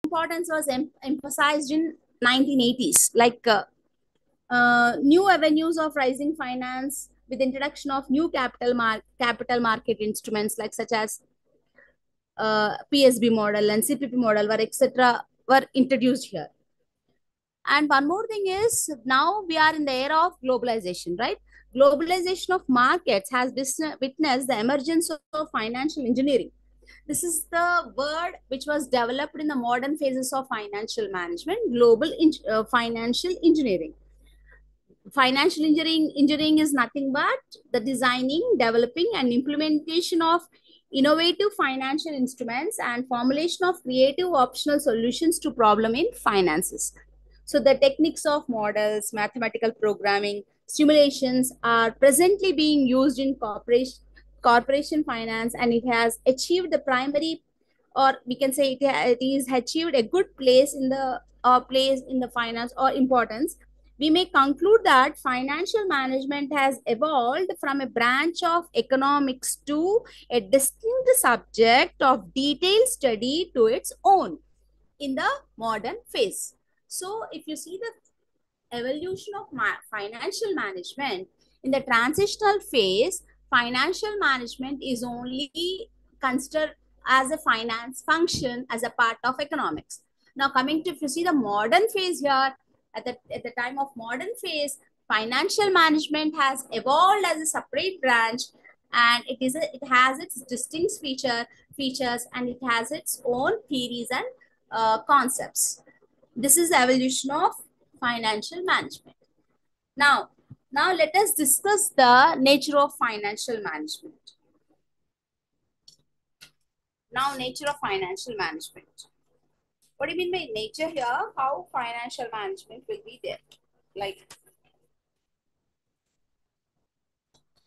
importance was emphasized in 1980s, like new avenues of rising finance with introduction of new capital market instruments like such as PSB model and CPP model were etc. were introduced here. And one more thing is now we are in the era of globalization, right? Globalization of markets has witnessed the emergence of financial engineering. This is the word which was developed in the modern phases of financial management, financial engineering. Financial engineering is nothing but the designing, developing, and implementation of innovative financial instruments and formulation of creative optional solutions to problem in finances. So the techniques of models, mathematical programming, simulations are presently being used in corporation finance, and it has achieved the primary, or we can say it is achieved a good place in the finance or importance. We may conclude that financial management has evolved from a branch of economics to a distinct subject of detailed study to its own in the modern phase. So if you see the evolution of financial management in the transitional phase, financial management is only considered as a finance function as a part of economics. Now coming to, if you see the modern phase here, at the time of modern phase, financial management has evolved as a separate branch, and it has its distinct features, and it has its own theories and concepts. This is the evolution of financial management. Now let us discuss the nature of financial management. Now, nature of financial management. What do you mean by nature here? How financial management will be there? Like,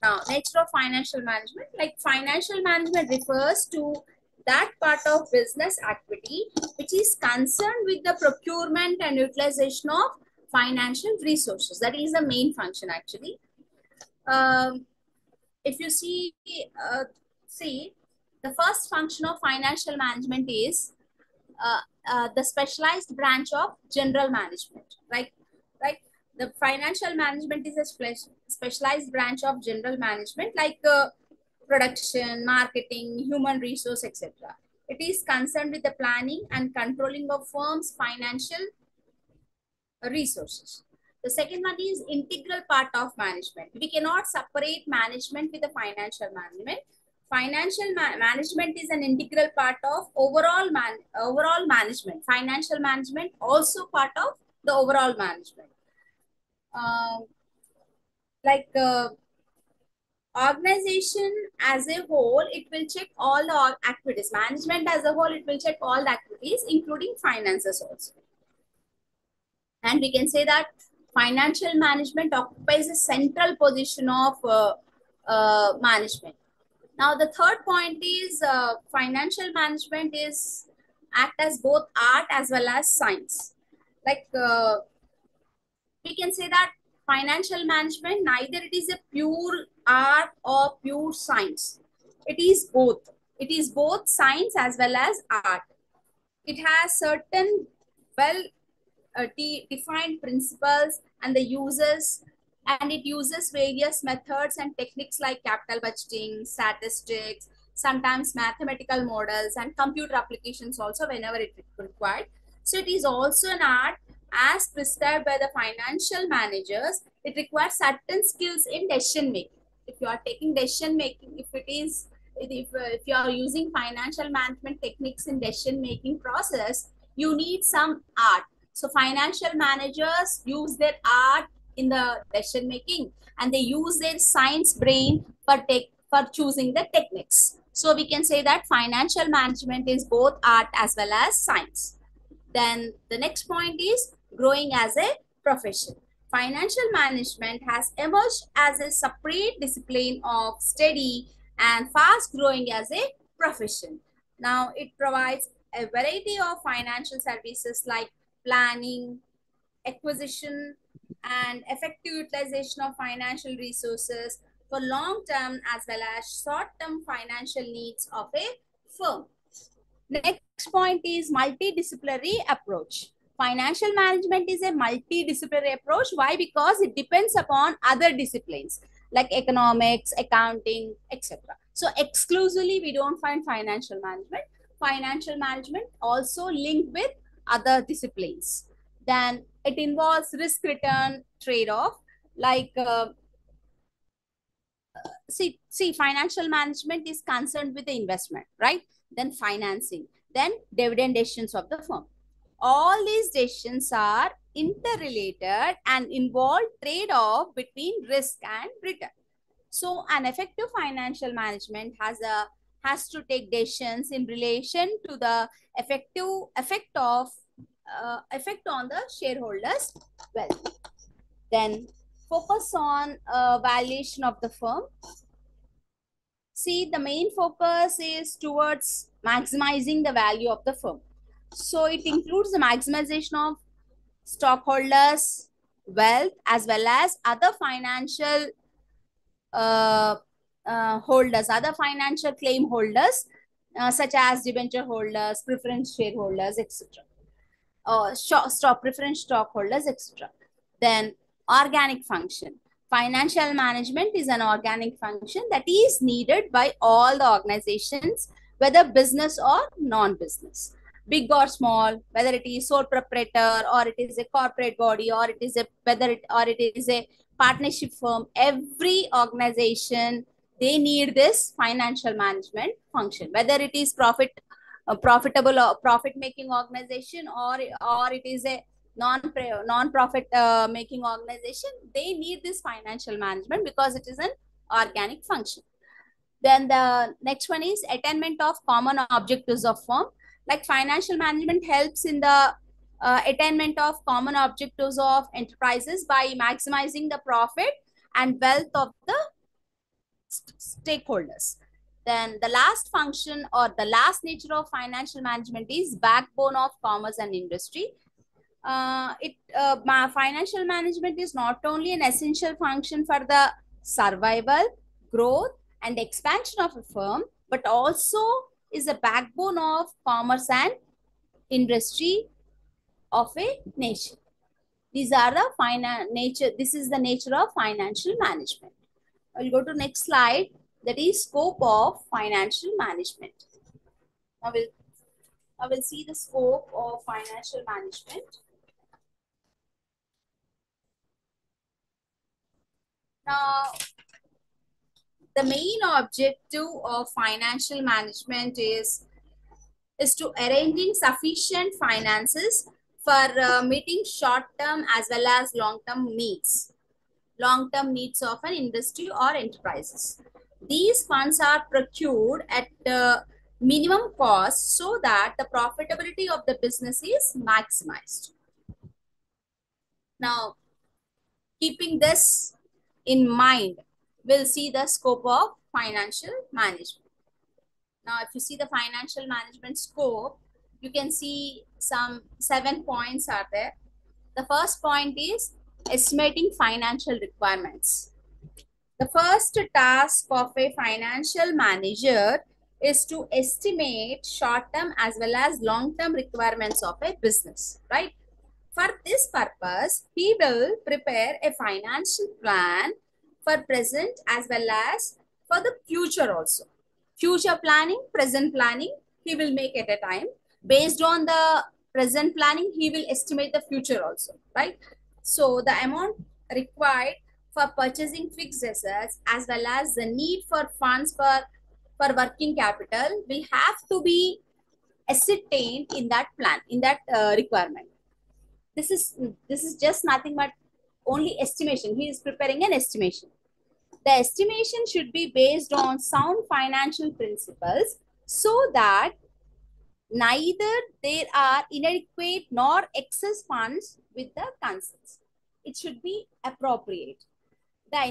now, nature of financial management. Like, financial management refers to that part of business activity which is concerned with the procurement and utilization of financial resources. That is the main function actually. If you see, the first function of financial management is the specialized branch of general management, right? The financial management is a specialized branch of general management, like production, marketing, human resource, etc. It is concerned with the planning and controlling of firms' financial resources. The second one is integral part of management. We cannot separate management with the financial management. Financial management is an integral part of overall management. Financial management also part of the overall management. Organization as a whole, it will check all the activities. Management as a whole, it will check all the activities, including finances also. And we can say that financial management occupies a central position of management. Now, the third point is financial management is act as both art as well as science. Like we can say that financial management, neither it is a pure art or pure science. It is both. It is both science as well as art. It has certain defined principles and the uses, and it uses various methods and techniques like capital budgeting, statistics, sometimes mathematical models and computer applications also whenever it is required. So it is also an art as prescribed by the financial managers. It requires certain skills in decision making. If you are taking decision making, if you are using financial management techniques in decision making process, you need some art. So financial managers use their art in the decision making, and they use their science brain for choosing the techniques. So we can say that financial management is both art as well as science. Then the next point is growing as a profession. Financial management has emerged as a separate discipline of steady and fast growing as a profession. Now it provides a variety of financial services like planning, acquisition, and effective utilization of financial resources for long-term as well as short-term financial needs of a firm. Next point is multidisciplinary approach. Financial management is a multidisciplinary approach. Why? Because it depends upon other disciplines like economics, accounting, etc. So exclusively we don't find financial management. Financial management also linked with other disciplines. Then it involves risk return trade-off, like see financial management is concerned with the investment, right? Then financing, then dividend decisions of the firm. All these decisions are interrelated and involve trade-off between risk and return. So an effective financial management has to take decisions in relation to the effect on the shareholders' wealth. Then focus on valuation of the firm. See, the main focus is towards maximizing the value of the firm. So it includes the maximization of stockholders' wealth as well as other financial uh, other financial claim holders, such as debenture holders, preference shareholders, etc. Preference stockholders, etc. Then organic function. Financial management is an organic function that is needed by all the organizations, whether business or non-business, big or small, whether it is sole proprietor or it is a corporate body or it is a partnership firm. Every organization, they need this financial management function, whether it is a profitable or profit making organization or it is a non-profit making organization. They need this financial management because it is an organic function. Then the next one is attainment of common objectives of firm. Like financial management helps in the attainment of common objectives of enterprises by maximizing the profit and wealth of the stakeholders. Then the last function or the last nature of financial management is backbone of commerce and industry. Financial management is not only an essential function for the survival, growth, and expansion of a firm, but also is a backbone of commerce and industry of a nation. These are the nature. This is the nature of financial management. I'll go to next slide. That is scope of financial management. I will see the scope of financial management. Now, the main objective of financial management is to arranging sufficient finances for meeting short-term as well as long-term needs of an industry or enterprises. These funds are procured at minimum cost so that the profitability of the business is maximized. Now, keeping this in mind, we'll see the scope of financial management. Now, if you see the financial management scope, you can see some 7 points are there. The first point is estimating financial requirements. The first task of a financial manager is to estimate short-term as well as long-term requirements of a business, right? For this purpose, he will prepare a financial plan for present as well as for the future also. Future planning, present planning, he will make at a time. Based on the present planning, he will estimate the future also, right? So the amount required for purchasing fixed assets as well as the need for funds for working capital will have to be ascertained in that plan, in that requirement. This is just nothing but only estimation. He is preparing an estimation. The estimation should be based on sound financial principles so that neither there are inadequate nor excess funds with the concerns. It should be appropriate. The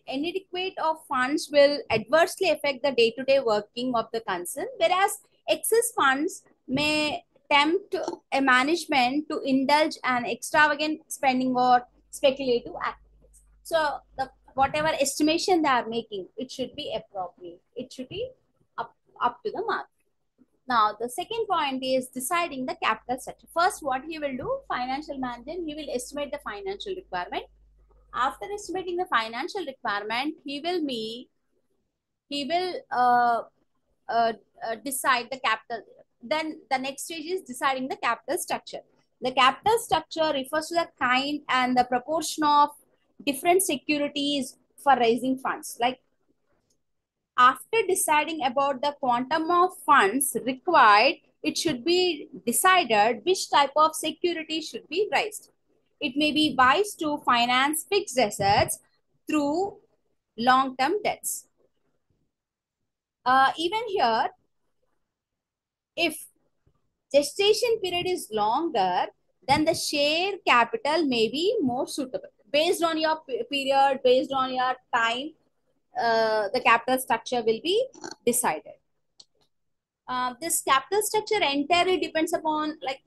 inadequate of funds will adversely affect the day-to-day working of the concern, whereas excess funds may tempt a management to indulge an extravagant spending or speculative activities. So whatever estimation they are making, it should be appropriate. It should be up to the mark. Now, the second point is deciding the capital structure. First, what he will do, financial management, he will estimate the financial requirement. After estimating the financial requirement, he will decide the capital. Then the next stage is deciding the capital structure. The capital structure refers to the kind and the proportion of different securities for raising funds. Like, after deciding about the quantum of funds required, it should be decided which type of security should be raised. It may be wise to finance fixed assets through long-term debts. Even here, if gestation period is longer, then the share capital may be more suitable. Based on your period, based on your time, the capital structure will be decided. This capital structure entirely depends upon, like,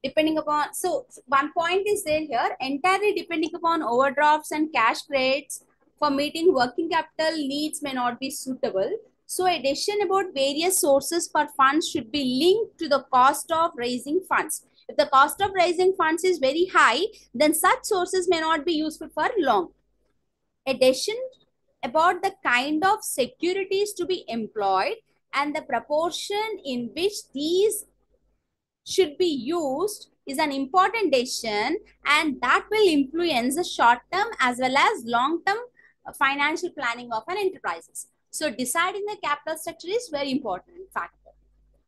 depending upon, so one point is there here, entirely depending upon overdrafts and cash credits for meeting working capital needs may not be suitable. So a decision about various sources for funds should be linked to the cost of raising funds. If the cost of raising funds is very high, then such sources may not be useful for long. A decision about the kind of securities to be employed and the proportion in which these should be used is an important decision, and that will influence the short-term as well as long-term financial planning of an enterprises. So deciding the capital structure is very important factor.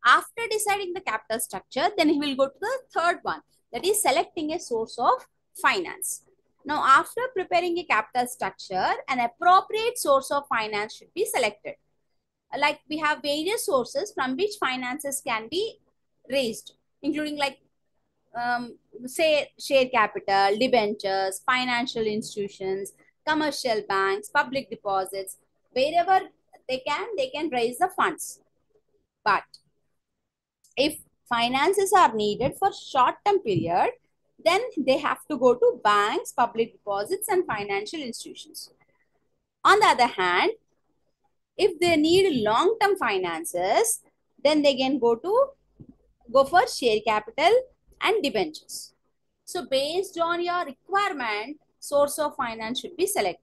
After deciding the capital structure, then he will go to the third one, that is selecting a source of finance. Now, after preparing a capital structure, an appropriate source of finance should be selected. Like, we have various sources from which finances can be raised, including, like, say, share capital, debentures, financial institutions, commercial banks, public deposits. Wherever they can raise the funds. But if finances are needed for short-term period, then they have to go to banks, public deposits, and financial institutions. On the other hand, if they need long-term finances, then they can go for share capital and debentures. So based on your requirement, source of finance should be selected.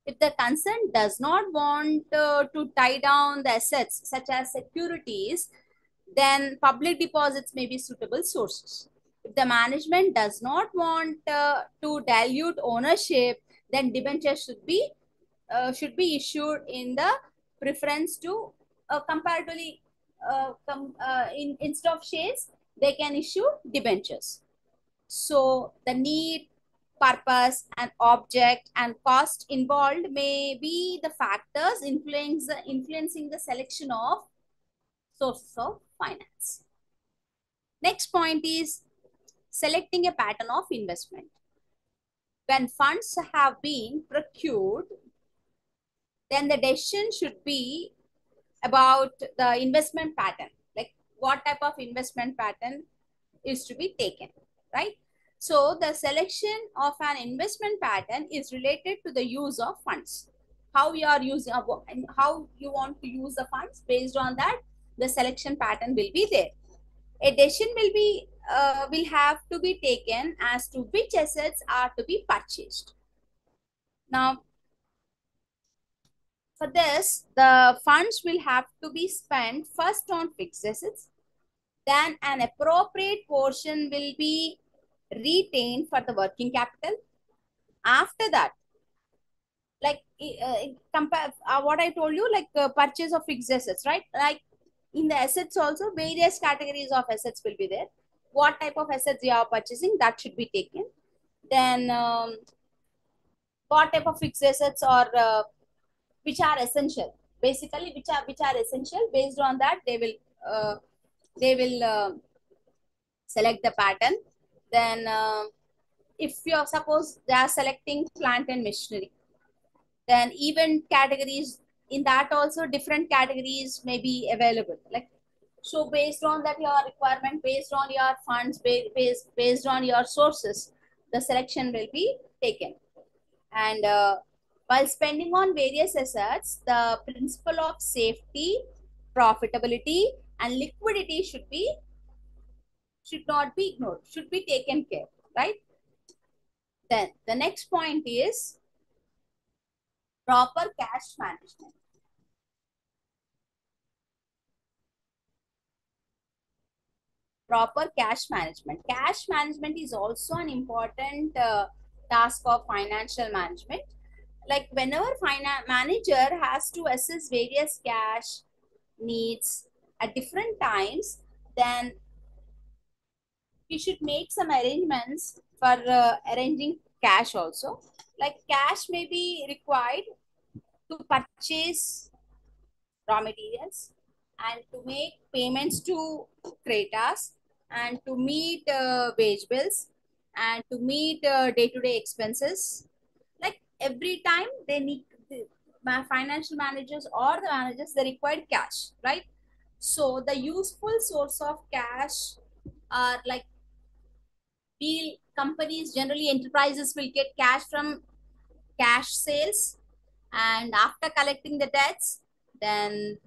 If the concern does not want to tie down the assets such as securities, then public deposits may be suitable sources. If the management does not want to dilute ownership, then debentures should be issued in the preference to comparatively instead of shares, they can issue debentures. So the need, purpose, and object and cost involved may be the factors influencing the selection of sources of finance. Next point is selecting a pattern of investment. When funds have been procured, then the decision should be about the investment pattern, like what type of investment pattern is to be taken, right? So the selection of an investment pattern is related to the use of funds. How you are using, how you want to use the funds, based on that, the selection pattern will be there. A decision will have to be taken as to which assets are to be purchased. Now, for this, the funds will have to be spent first on fixed assets, then an appropriate portion will be retained for the working capital. After that, like compare what I told you, like purchase of fixed assets, right? Like, in the assets also, various categories of assets will be there. What type of assets you are purchasing, that should be taken. Then what type of fixed assets or which are essential, basically which are essential, based on that they will select the pattern. Then if you suppose they are selecting plant and machinery, then even categories, in that also different categories may be available. Like, so based on that, your requirement, based on your funds, based on your sources, the selection will be taken. And while spending on various assets, the principle of safety, profitability, and liquidity should not be ignored, should be taken care, right? Then the next point is proper cash management. Proper cash management. Cash management is also an important task of financial management. Like whenever finance manager has to assess various cash needs at different times, then we should make some arrangements for arranging cash also. Like cash may be required to purchase raw materials and to make payments to creditors and to meet wage bills and to meet day-to-day expenses. Like every time they need my financial managers or the managers, they require cash, right? So the useful source of cash are like deal companies, generally enterprises will get cash from cash sales, and after collecting the debts, then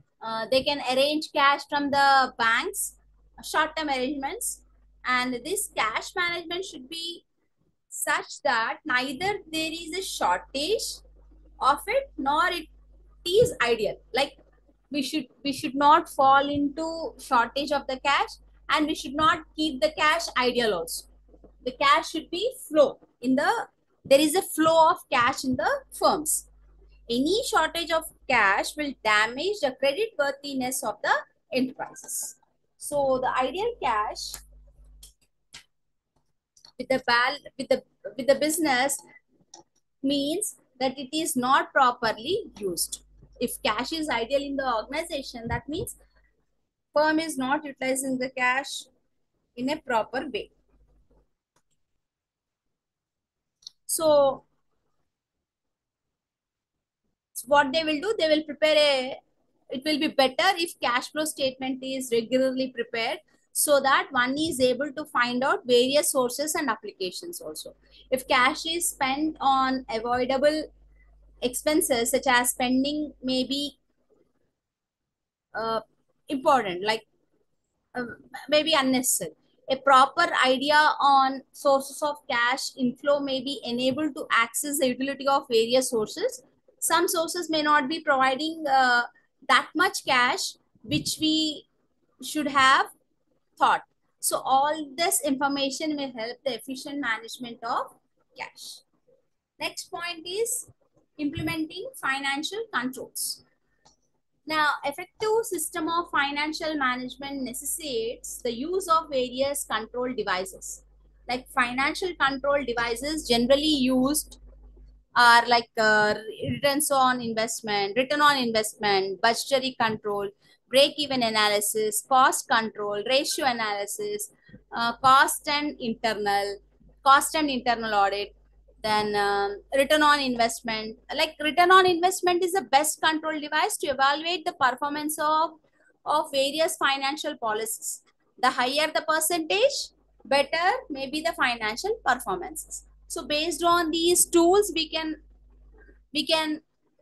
they can arrange cash from the banks, short-term arrangements. And this cash management should be such that neither there is a shortage of it nor it is ideal. Like we should not fall into shortage of the cash, and we should not keep the cash ideal also. The cash should be flow in the, there is a flow of cash in the firms. Any shortage of cash will damage the credit worthiness of the enterprises. So the ideal cash with the with the business means that it is not properly used. If cash is ideal in the organization, that means firm is not utilizing the cash in a proper way. So what they will do, they will prepare a, it will be better if cash flow statement is regularly prepared, so that one is able to find out various sources and applications also. If cash is spent on avoidable expenses, such as spending may be uh, important, like uh, maybe unnecessary. A proper idea on sources of cash inflow may be enabled to access the utility of various sources. Some sources may not be providing that much cash which we should have thought. So all this information will help the efficient management of cash. Next point is implementing financial controls. Now, effective system of financial management necessitates the use of various control devices. Like financial control devices generally used are like return on investment, budgetary control, break-even analysis, cost control, ratio analysis, cost and internal audit, then return on investment. Like return on investment is the best control device to evaluate the performance of various financial policies. The higher the percentage, better maybe the financial performances. So based on these tools, we can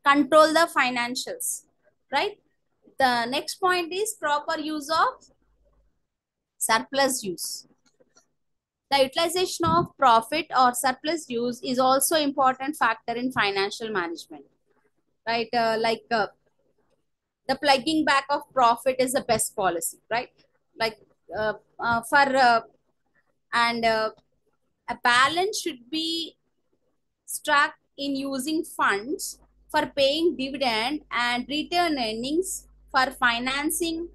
control the financials, right? The next point is proper use of surplus use. The utilization of profit or surplus use is also important factor in financial management, right? The plugging back of profit is the best policy, right? Like for and a balance should be struck in using funds for paying dividend and return earnings for financing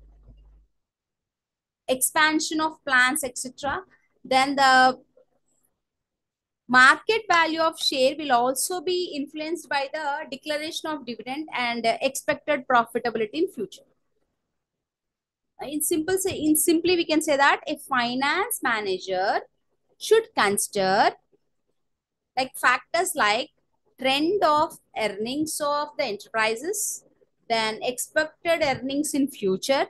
expansion of plants, etc. Then the market value of share will also be influenced by the declaration of dividend and expected profitability in future. In simply we can say that a finance manager should consider like factors like trend of earnings of the enterprises, then expected earnings in future,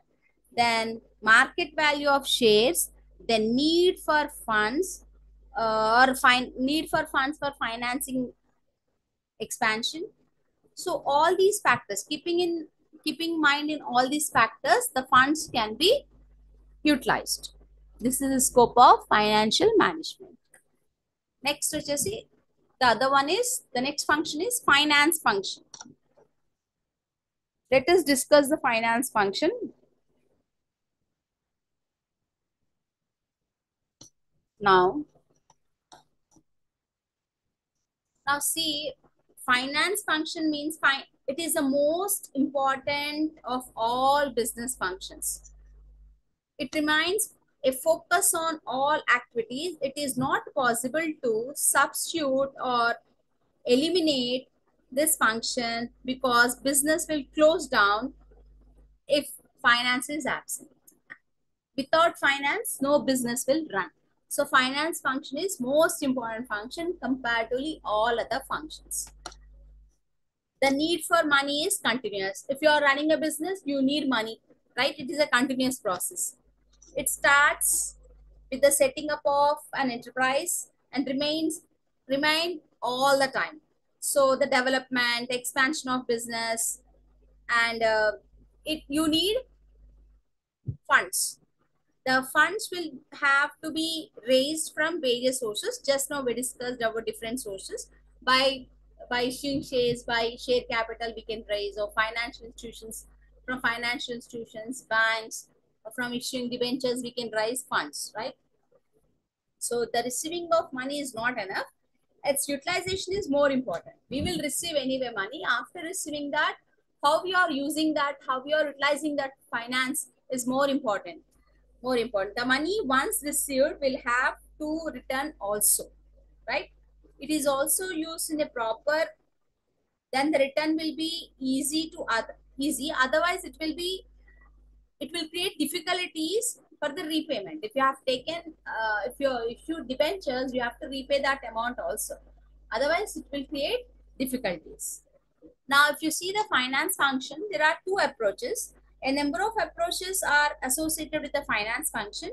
then market value of shares, then need for funds need for funds for financing expansion. So all these factors, keeping in keeping in mind in all these factors, the funds can be utilized. This is the scope of financial management. Next, which is the other one is, the next function is finance function. Let us discuss the finance function. Now see, finance function means it is the most important of all business functions. It remains a focus on all activities. It is not possible to substitute or eliminate this function because business will close down if finance is absent. Without finance, no business will run. So finance function is most important function comparatively all other functions. The need for money is continuous. If you are running a business, you need money, right? It is a continuous process. It starts with the setting up of an enterprise and remain all the time. So the development, expansion of business, and you need funds. The funds will have to be raised from various sources. Just now we discussed about different sources. By issuing shares, by share capital we can raise, or financial institutions, from financial institutions, banks, or from issuing debentures we can raise funds, right? So the receiving of money is not enough. Its utilization is more important. We will receive anyway money. After receiving that, how we are using that, how we are utilizing that finance is more important. More important. The money once received will have to return also, right? It is also used in a proper, then the return will be easy. Otherwise it will create difficulties for the repayment. If you have taken, if you issued debentures, you have to repay that amount also. Otherwise, it will create difficulties. Now, if you see the finance function, there are two approaches. A number of approaches are associated with the finance function,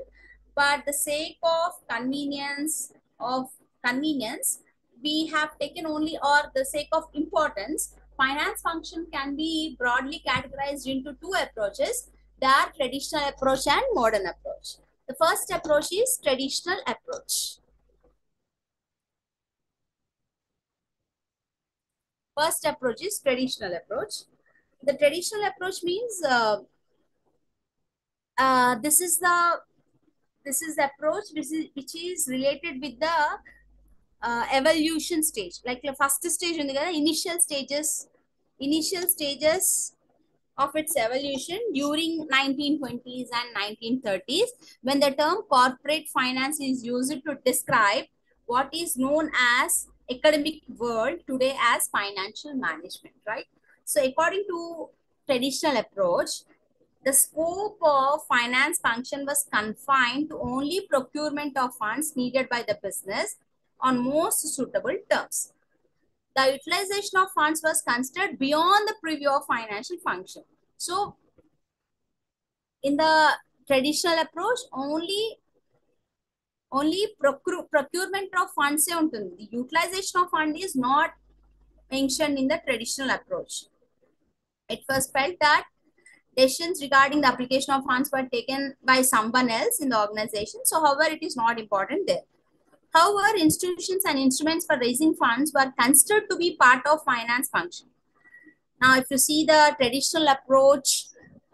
but the sake of convenience, we have taken only, or the sake of importance, finance function can be broadly categorized into two approaches. They are traditional approach and modern approach. The first approach is traditional approach. First approach is traditional approach. The traditional approach means this is the approach which is related with the evolution stage. Like the first stage in the initial stages of its evolution during 1920s and 1930s, when the term corporate finance is used to describe what is known as academic world today as financial management, right? So according to traditional approach, the scope of finance function was confined to only procurement of funds needed by the business on most suitable terms. The utilization of funds was considered beyond the preview of financial function. So, in the traditional approach, only procurement of funds. The utilization of fund is not mentioned in the traditional approach. It was felt that decisions regarding the application of funds were taken by someone else in the organization. So, however, it is not important there. However, institutions and instruments for raising funds were considered to be part of finance function. Now, if you see the traditional approach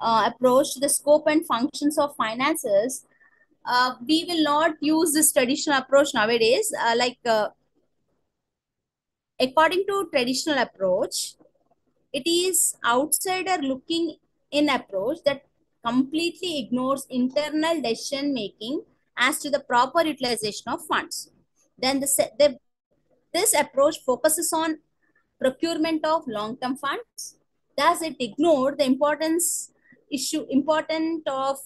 to the scope and functions of finances, we will not use this traditional approach nowadays. According to traditional approach, it is outsider looking in approach that completely ignores internal decision making as to the proper utilization of funds. Then this approach focuses on procurement of long-term funds. Thus, it ignored the important of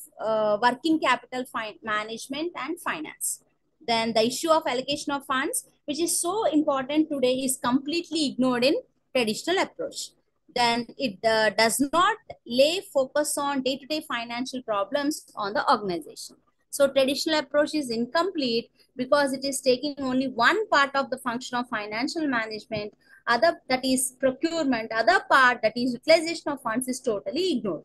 working capital management and finance. Then the issue of allocation of funds, which is so important today, is completely ignored in traditional approach. Then it does not lay focus on day-to-day financial problems on the organization. So traditional approach is incomplete because it is taking only one part of the function of financial management, other that is procurement, other part that is utilization of funds is totally ignored.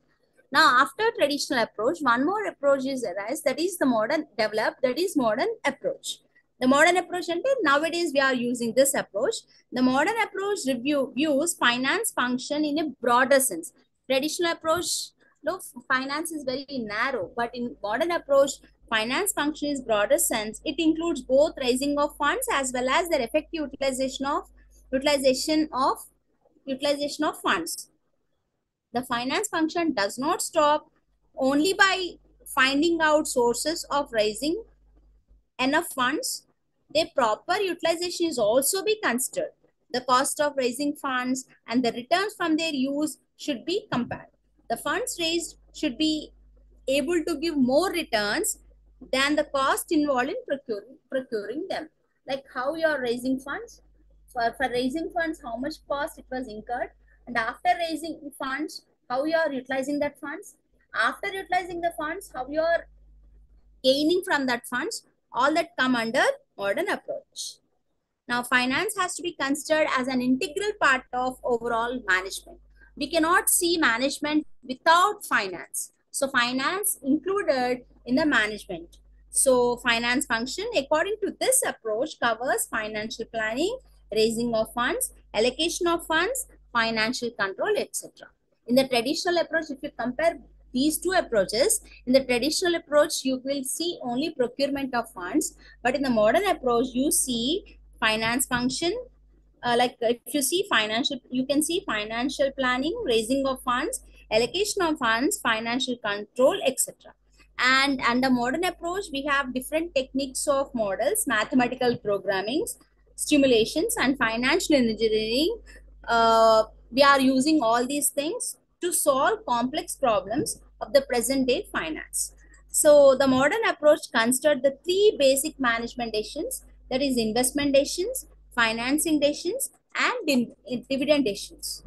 Now, after traditional approach, one more approach is arise, that is the modern developed, that is modern approach. The modern approach, and nowadays we are using this approach. The modern approach views finance function in a broader sense. Traditional approach, look, finance is very narrow, but in modern approach, finance function is broader sense. It includes both raising of funds as well as their effective utilization of utilization of funds. The finance function does not stop only by finding out sources of raising enough funds. Their proper utilization is also be considered. The cost of raising funds and the returns from their use should be compared. The funds raised should be able to give more returns than the cost involved in procuring them. Like how you are raising funds. For raising funds, how much cost it was incurred, and after raising funds, how you are utilizing that funds. After utilizing the funds, how you are gaining from that funds, all that come under modern approach. Now, finance has to be considered as an integral part of overall management. We cannot see management without finance. So, finance included in the management. So, finance function, according to this approach, covers financial planning, raising of funds, allocation of funds, financial control, etc. In the traditional approach, if you compare these two approaches, in the traditional approach, you will see only procurement of funds, but in the modern approach, you see finance function, like if you see financial, you can see financial planning, raising of funds, allocation of funds, financial control, etc. And under modern approach, we have different techniques of models, mathematical programmings, stimulations, and financial engineering. We are using all these things to solve complex problems of the present day finance. So the modern approach considered the three basic management decisions, that is investment decisions, financing decisions, and dividend decisions.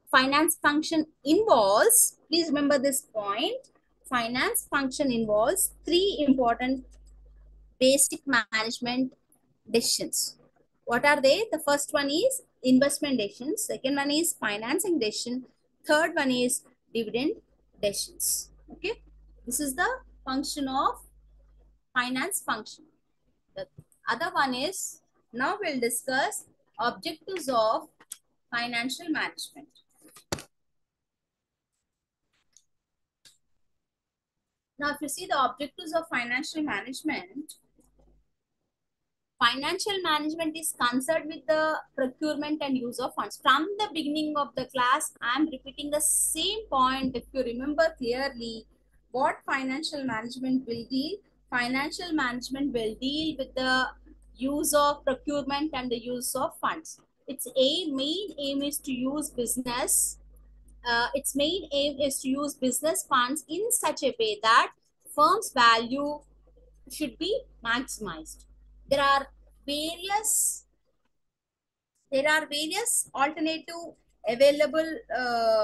Finance function involves, please remember this point, finance function involves three important basic management decisions. What are they? The first one is investment decisions, second one is financing decision, third one is dividend decisions. Okay, this is the function of finance function. The other one is, now we'll discuss objectives of financial management. Now, if you see the objectives of financial management is concerned with the procurement and use of funds. From the beginning of the class, I am repeating the same point. If you remember clearly what financial management will deal, financial management will deal with the use of procurement and the use of funds. Its main aim is to use business. Its main aim is to use business funds in such a way that firm's value should be maximized. There are various alternative available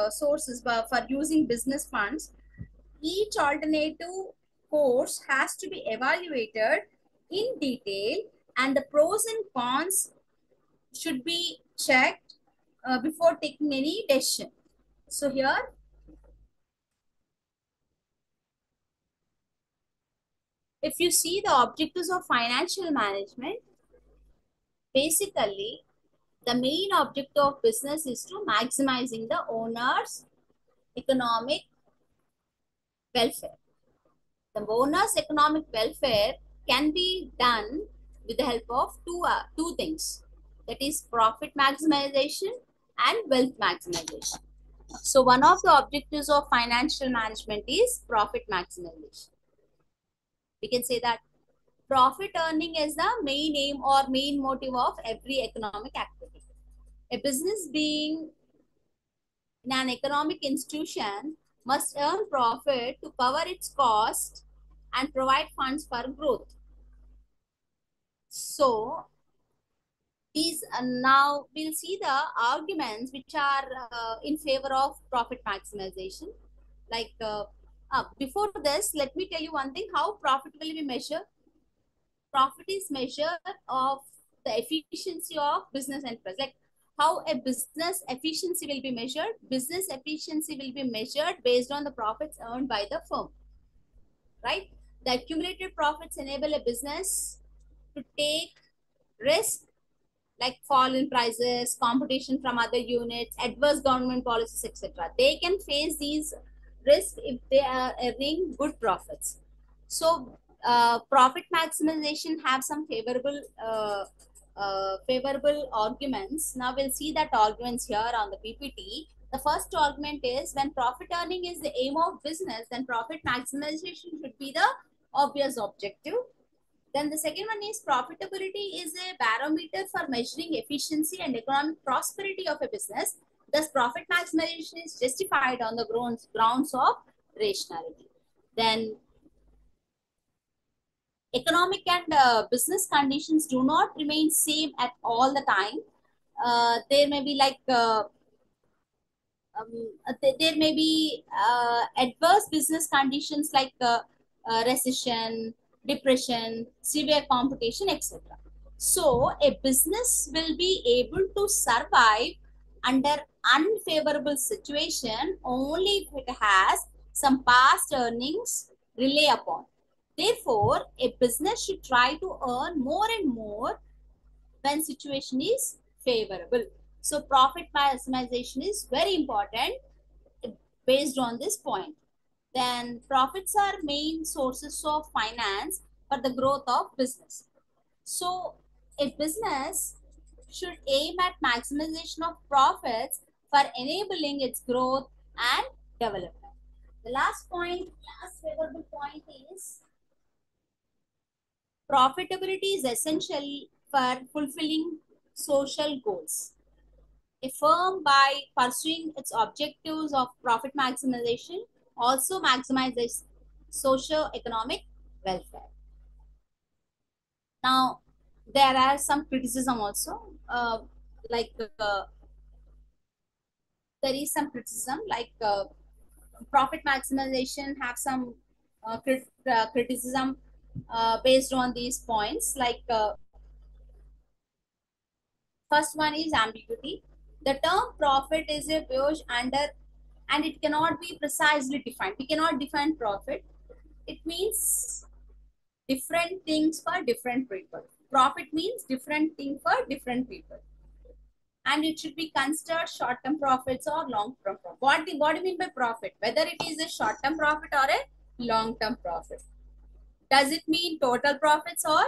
sources for using business funds. Each alternative course has to be evaluated in detail, and the pros and cons should be checked before taking any decision. So here, if you see the objectives of financial management, basically the main objective of business is to maximizing the owner's economic welfare. The owner's economic welfare can be done with the help of two things, that is profit maximization and wealth maximization. So one of the objectives of financial management is profit maximization. We can say that profit earning is the main aim or main motive of every economic activity. A business being in an economic institution must earn profit to cover its cost and provide funds for growth. So these now we'll see the arguments which are in favor of profit maximization. Like Before this, let me tell you one thing, how profit will be measured. Profit is measured of the efficiency of business enterprise. Like how a business efficiency will be measured. Business efficiency will be measured based on the profits earned by the firm, right? The accumulated profits enable a business to take risk like fall in prices, competition from other units, adverse government policies, etc. They can face these risks if they are earning good profits. So, profit maximization have some favorable arguments. Now we'll see that arguments here on the PPT. The first argument is when profit earning is the aim of business, then profit maximization should be the obvious objective. Then the second one is profitability is a barometer for measuring efficiency and economic prosperity of a business. Thus, profit maximization is justified on the grounds of rationality. Then, economic and business conditions do not remain same at all the time. There may be like there may be adverse business conditions like recession, depression, severe competition, etc. So, a business will be able to survive under unfavorable situation only if it has some past earnings rely upon. Therefore, a business should try to earn more and more when situation is favorable. So profit maximization is very important based on this point. Then profits are main sources of finance for the growth of business. So a business should aim at maximization of profits for enabling its growth and development. The last favorable point is profitability is essential for fulfilling social goals. A firm, by pursuing its objectives of profit maximization, also maximizes socio-economic welfare. Now, there are some criticism also, like there is some criticism like profit maximization have some criticism based on these points. Like first one is ambiguity. The term profit is a wage under and it cannot be precisely defined. We cannot define profit. It means different things for different people. Profit means different thing for different people. And it should be considered short-term profits or long-term profit. What do you mean by profit? Whether it is a short-term profit or a long-term profit. Does it mean total profits or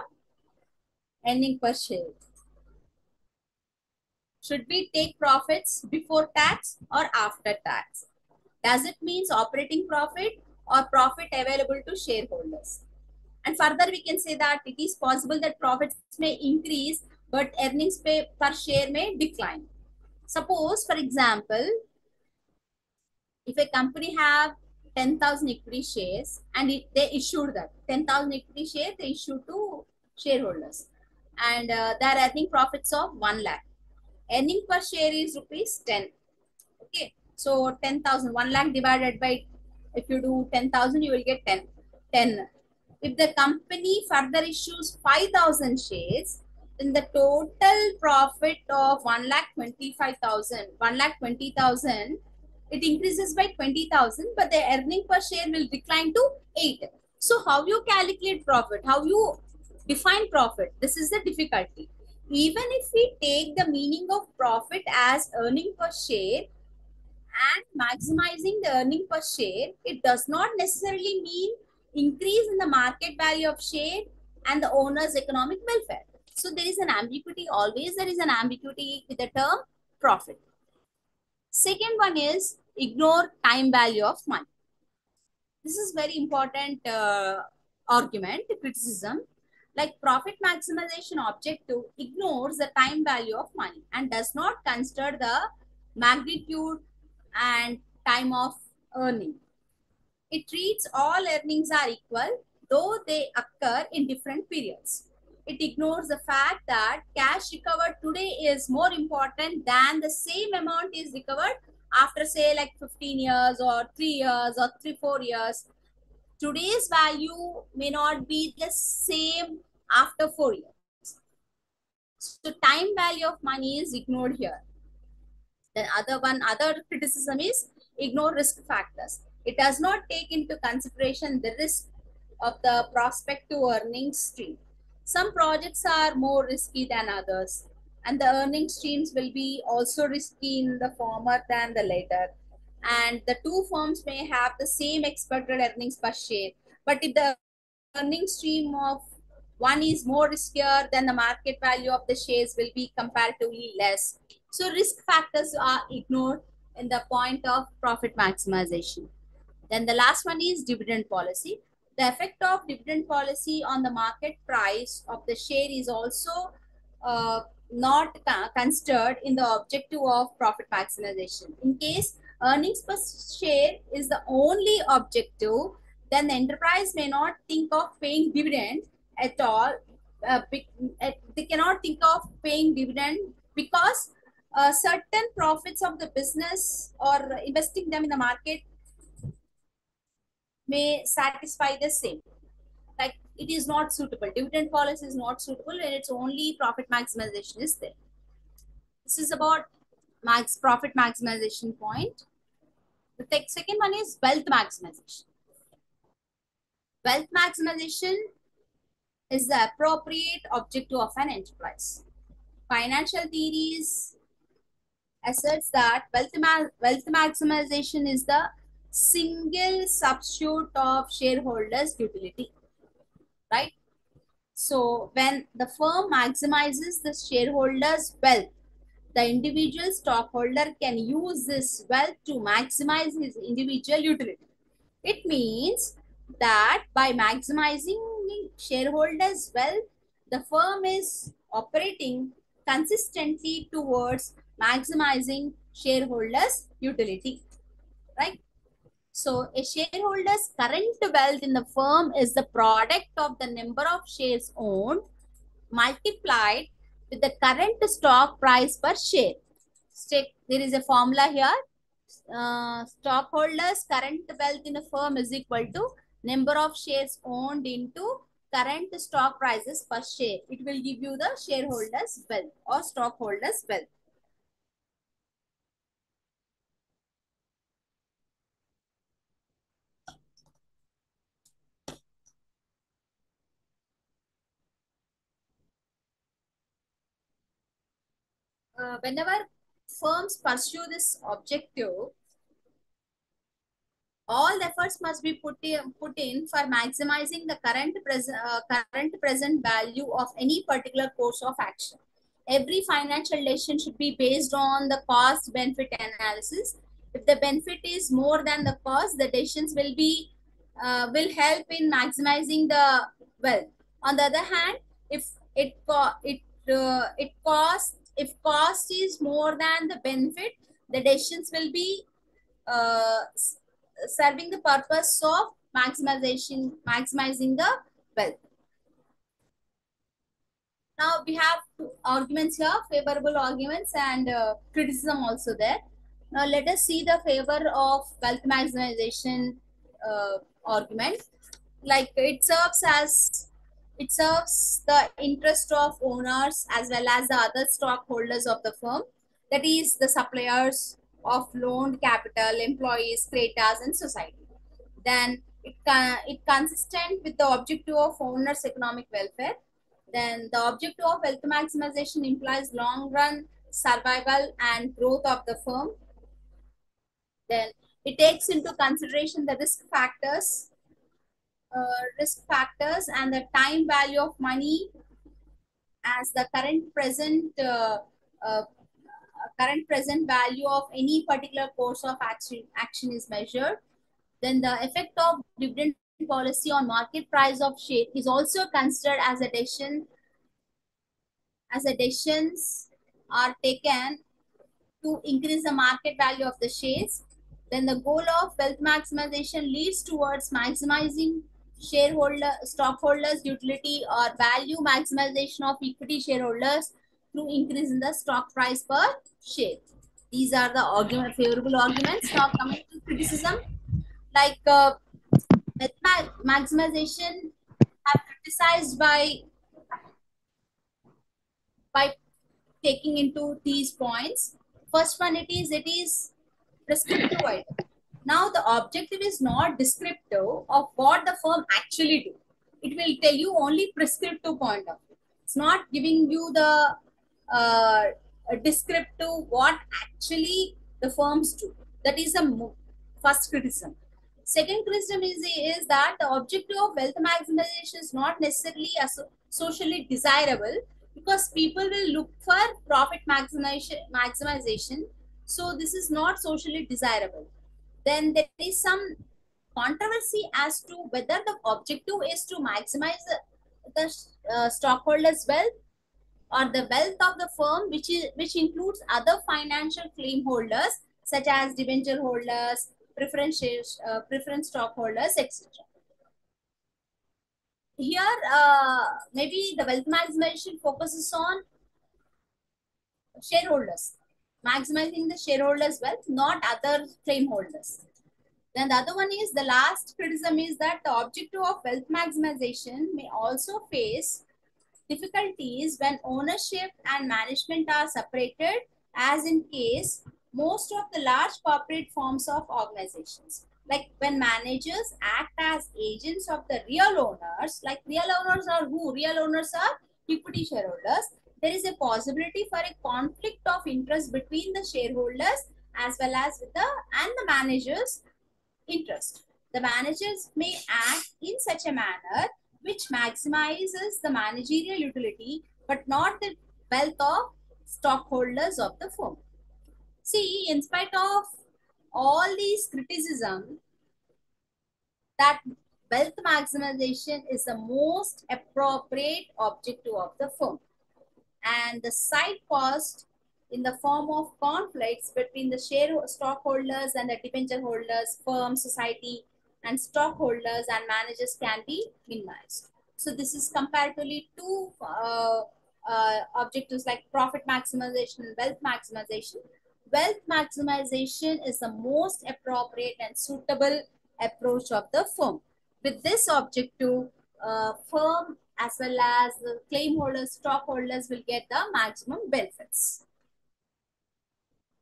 earning per share? Should we take profits before tax or after tax? Does it mean operating profit or profit available to shareholders? And further, we can say that it is possible that profits may increase, but earnings per share may decline. Suppose, for example, if a company have 10,000 equity shares and they issued that 10,000 equity shares, they issued to shareholders, and they are earning profits of 1 lakh. Earning per share is rupees 10. Okay, so 10,000, 1 lakh divided by, if you do 10,000, you will get 10. If the company further issues 5,000 shares, then the total profit of 1,25,000, 1,20,000, it increases by 20,000, but the earning per share will decline to 8. So how you calculate profit? How you define profit? This is the difficulty. Even if we take the meaning of profit as earning per share and maximizing the earning per share, it does not necessarily mean increase in the market value of share and the owner's economic welfare. So there is an ambiguity, always there is an ambiguity with the term profit. Second one is ignore time value of money. This is very important argument, criticism. Like profit maximization objective ignores the time value of money and does not consider the magnitude and time of earning. It treats all earnings are equal, though they occur in different periods. It ignores the fact that cash recovered today is more important than the same amount is recovered after, say, like 15 years or 3 years or 4 years. today's value may not be the same after 4 years. So time value of money is ignored here. The other criticism is ignore risk factors. It does not take into consideration the risk of the prospective earnings stream. Some projects are more risky than others, and the earning streams will be also risky in the former than the later. And the two firms may have the same expected earnings per share, but if the earning stream of one is more riskier, then the market value of the shares will be comparatively less. So risk factors are ignored in the point of profit maximization. Then the last one is dividend policy. The effect of dividend policy on the market price of the share is also uh, not considered in the objective of profit maximization. In case earnings per share is the only objective, then the enterprise may not think of paying dividend at all. They cannot think of paying dividend because certain profits of the business or investing them in the market may satisfy the same. Like it is not suitable. Dividend policy is not suitable and it's only profit maximization is there. This is about profit maximization point. The second one is wealth maximization. Wealth maximization is the appropriate objective of an enterprise. Financial theories asserts that wealth maximization is the single substitute of shareholders' utility, right? So when the firm maximizes the shareholders' wealth, the individual stockholder can use this wealth to maximize his individual utility. It means that by maximizing shareholders' wealth, the firm is operating consistently towards maximizing shareholders' utility, right? So a shareholder's current wealth in the firm is the product of the number of shares owned multiplied with the current stock price per share. There is a formula here. Stockholders' current wealth in a firm is equal to number of shares owned into current stock prices per share. It will give you the shareholders' wealth or stockholders' wealth. Whenever firms pursue this objective, all efforts must be put in for maximizing the current present value of any particular course of action. Every financial decision should be based on the cost benefit analysis. If the benefit is more than the cost, the decisions will help in maximizing the wealth. On the other hand, if if cost is more than the benefit, the decisions will be uh, serving the purpose of maximizing the wealth. Now we have two arguments here, favorable arguments and criticism also there. Now let us see the favor of wealth maximization argument. Like it serves the interest of owners as well as the other stockholders of the firm, that is the suppliers of loaned capital, employees, creditors, and society. Then it consistent with the objective of owners' economic welfare. Then the objective of wealth maximization implies long run survival and growth of the firm. Then it takes into consideration the risk factors and the time value of money as the uh, current present value of any particular course of action is measured. Then the effect of dividend policy on market price of share is also considered as a decision, as the decisions are taken to increase the market value of the shares. Then the goal of wealth maximization leads towards maximizing stockholders utility or value maximization of equity shareholders through increase in the stock price per share. These are the favorable arguments. Now coming to criticism, like Maximization have criticized by taking into these points. First one, it is prescriptive item. Now the objective is not descriptive of what the firm actually do. It will tell you only prescriptive point of view. It's not giving you the uh, descriptive what actually the firms do. That is the first criticism. Second criticism is that the objective of wealth maximization is not necessarily socially desirable, because people will look for profit maximization. So this is not socially desirable. Then there is some controversy as to whether the objective is to maximize the stockholders wealth, or the wealth of the firm, which includes other financial claim holders such as debenture holders, preference stockholders, etc. Here, maybe the wealth maximization focuses on shareholders, maximizing the shareholders' wealth, not other claim holders. Then the other one is, the last criticism is that the objective of wealth maximization may also face difficulties when ownership and management are separated, as in case most of the large corporate forms of organizations. Like when managers act as agents of the real owners, like real owners are who? Real owners are equity shareholders. There is a possibility for a conflict of interest between the shareholders as well as with the and the managers interest. The managers may act in such a manner which maximizes the managerial utility but not the wealth of stockholders of the firm. See, in spite of all these criticism, that wealth maximization is the most appropriate objective of the firm, and the side cost in the form of conflicts between the stockholders and the debenture holders, firm, society, and stockholders and managers can be minimized. So this is comparatively two objectives like profit maximization and wealth maximization. Wealth maximization is the most appropriate and suitable approach of the firm. With this objective, firm as well as the claim holders, stockholders will get the maximum benefits.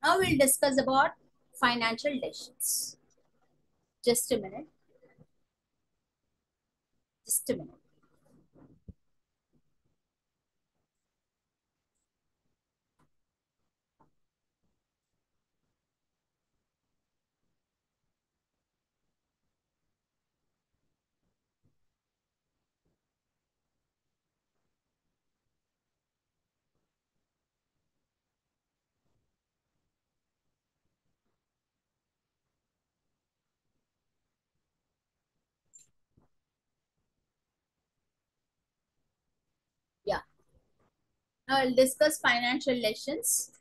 Now we'll discuss about financial decisions. Just a minute. Just a minute. Yeah. Now I'll discuss financial lessons.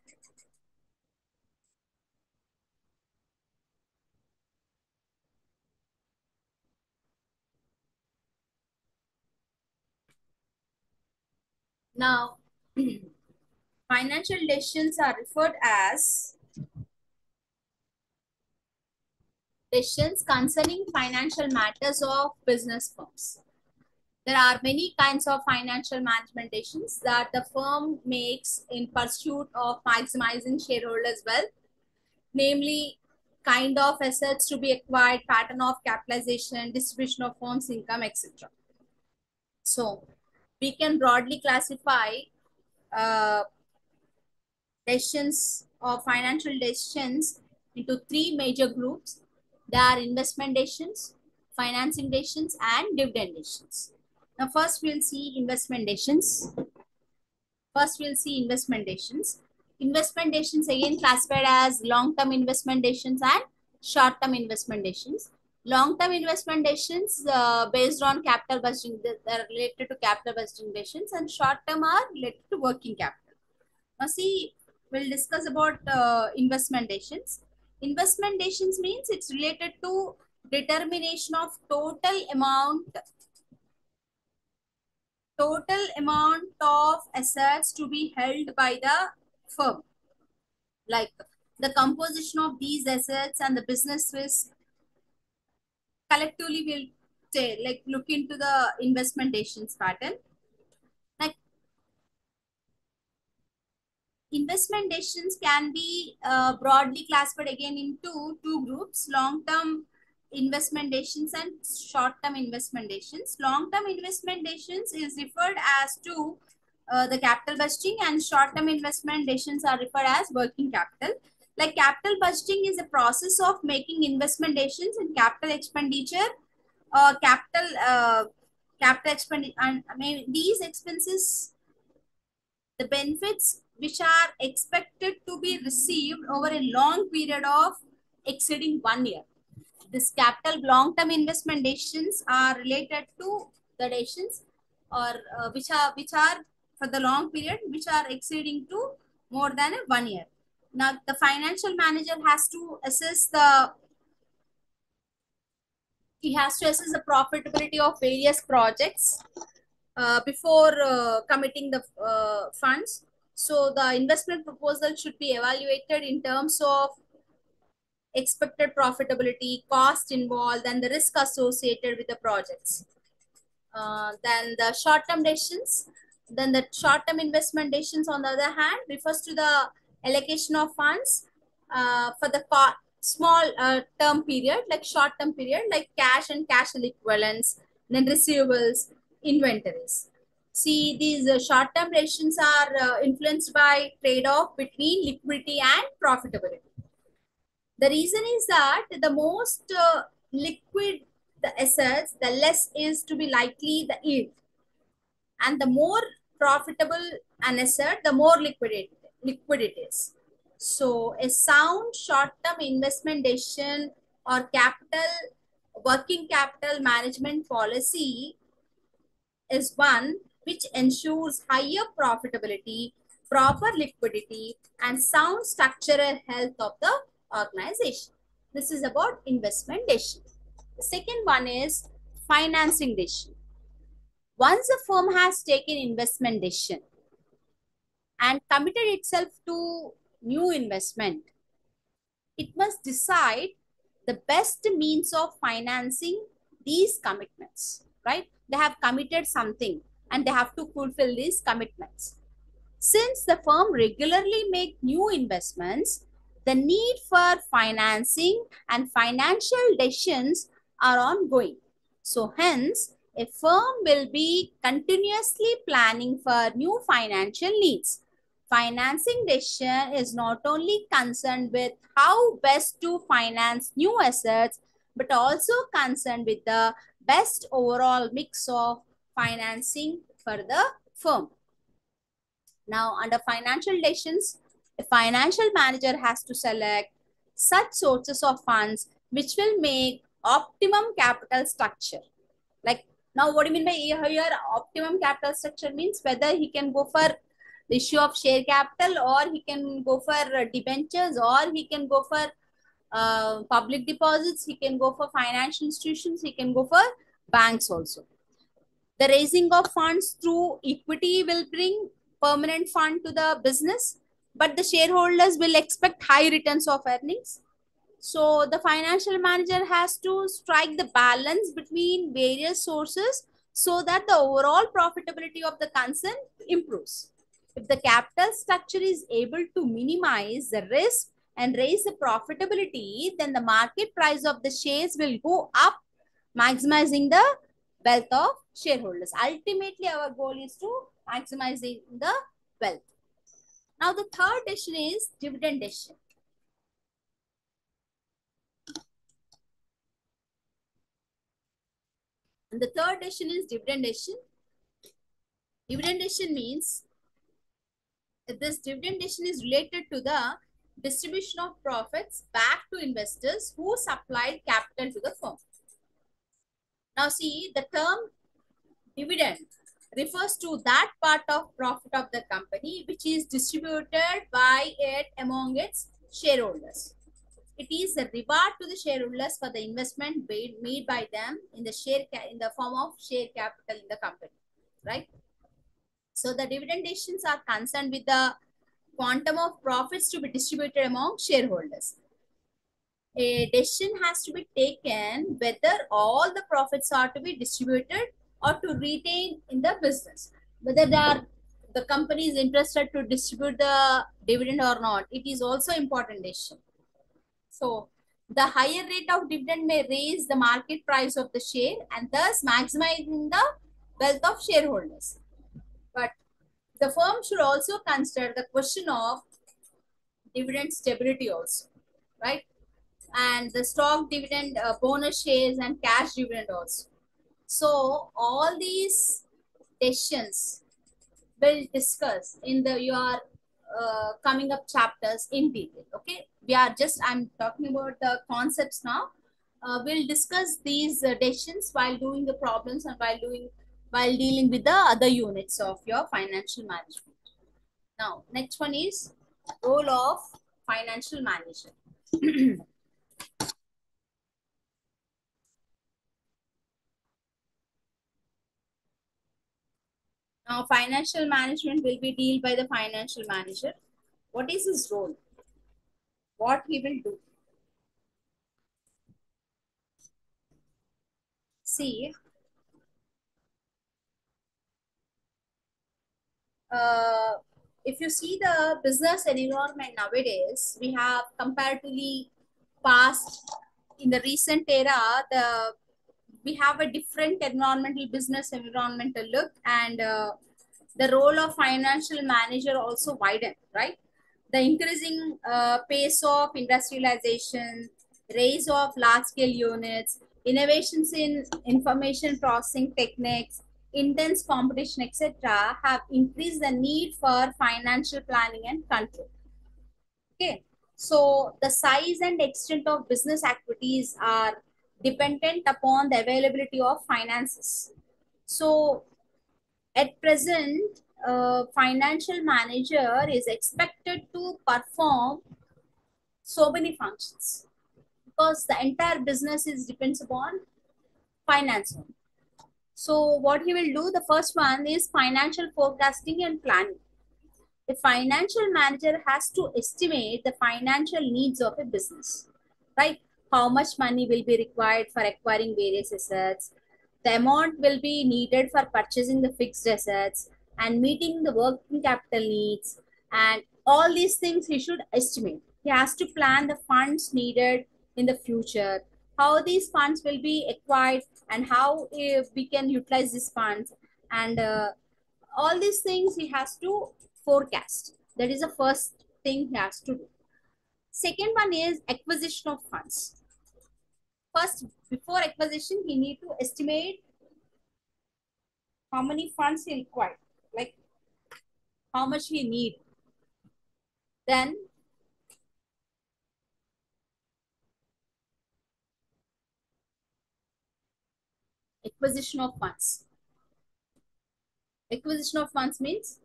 Now, financial decisions are referred as decisions concerning financial matters of business firms. There are many kinds of financial management decisions that the firm makes in pursuit of maximizing shareholders' wealth, namely kind of assets to be acquired, pattern of capitalization, distribution of firm's income, etc. So we can broadly classify uh, decisions or financial decisions into three major groups. They are investment decisions, financing decisions, and dividend decisions. Now, first we'll see investment decisions. First, we'll see investment decisions. Investment decisions again classified as long-term investment decisions and short-term investment decisions. Long-term investment decisions based on capital budgeting, they're related to capital budgeting decisions, and short-term are related to working capital. Now, see, we'll discuss about investment decisions. Investment decisions means it's related to determination of total amount of assets to be held by the firm, like the composition of these assets and the business risk collectively will say, like look into the investment decisions pattern. Like investment decisions can be broadly classified again into two groups: long-term investment decisions and short-term investment decisions. Long-term investment decisions is referred as to the capital budgeting, and short-term investment decisions are referred as working capital. Like capital budgeting is a process of making investment decisions in capital expenditure or capital expenditure, and I mean these expenses, the benefits which are expected to be received over a long period of exceeding 1 year. This capital long-term investment decisions are related to the decisions or which are for the long period, which are exceeding to more than 1 year. Now the financial manager has to assess the he has to assess the profitability of various projects before committing the funds. So the investment proposal should be evaluated in terms of expected profitability, cost involved, and the risk associated with the projects. Then the short-term decisions. Then the short-term investment decisions, on the other hand, refers to the allocation of funds for the small term period, like short-term period, like cash and cash equivalents, then receivables, inventories. See, these short-term decisions are influenced by trade-off between liquidity and profitability. The reason is that the most liquid the assets, the less is to be likely the yield. And the more profitable an asset, the more liquid it is. So a sound short-term investment decision or working capital management policy is one which ensures higher profitability, proper liquidity, and sound structural health of the organization. This is about investment decision. The second one is financing decision. Once a firm has taken investment decision and committed itself to new investment, it must decide the best means of financing these commitments, right? They have committed something and they have to fulfill these commitments. Since the firm regularly make new investments, the need for financing and financial decisions are ongoing. So hence, a firm will be continuously planning for new financial needs. Financing decision is not only concerned with how best to finance new assets, but also concerned with the best overall mix of financing for the firm. Now, under financial decisions, a financial manager has to select such sources of funds which will make optimum capital structure. Like now, what do you mean by here? Optimum capital structure means whether he can go for the issue of share capital, or he can go for debentures, or he can go for public deposits, he can go for financial institutions, he can go for banks also. The raising of funds through equity will bring permanent fund to the business, but the shareholders will expect high returns of earnings. So the financial manager has to strike the balance between various sources so that the overall profitability of the concern improves. If the capital structure is able to minimize the risk and raise the profitability, then the market price of the shares will go up, maximizing the wealth of shareholders. Ultimately, our goal is to maximizing the wealth. Now, the third decision is dividend decision. And the third decision is dividend decision. Dividend decision means this dividend decision is related to the distribution of profits back to investors who supplied capital to the firm. Now, see, the term dividend refers to that part of profit of the company which is distributed by it among its shareholders. It is a reward to the shareholders for the investment made by them in the form of share capital in the company, right? So the dividend decisions are concerned with the quantum of profits to be distributed among shareholders. a decision has to be taken whether all the profits are to be distributed or to retain in the business. Whether the company is interested to distribute the dividend or not, it is also important decision. So the higher rate of dividend may raise the market price of the share and thus maximizing the wealth of shareholders. But the firm should also consider the question of dividend stability also, right? And the stock dividend, bonus shares, and cash dividend also. So all these decisions will discuss in the your coming up chapters in detail. Okay, I'm talking about the concepts now. We'll discuss these decisions while doing the problems and while dealing with the other units of your financial management. Now, next one is role of financial manager. Now, financial management will be dealt by the financial manager. What is his role? What he will do? See, uh, if you see the business environment nowadays, we have comparatively past in the recent era, we have a different environmental business environmental look, and the role of financial manager also widen, right? The increasing pace of industrialization, rise of large scale units, innovations in information processing techniques, intense competition, etc., have increased the need for financial planning and control. Okay, so the size and extent of business activities are dependent upon the availability of finances. So at present, a financial manager is expected to perform so many functions because the entire business is depends upon finance. So what he will do, the first one is financial forecasting and planning. A financial manager has to estimate the financial needs of a business, right? How much money will be required for acquiring various assets, the amount will be needed for purchasing the fixed assets and meeting the working capital needs, and all these things he should estimate. He has to plan the funds needed in the future, how these funds will be acquired, and how we can utilize these funds, and all these things he has to forecast. That is the first thing he has to do. Second one is acquisition of funds. First, before acquisition, he need to estimate how many funds he required, like how much he need. Then acquisition of funds. Acquisition of funds means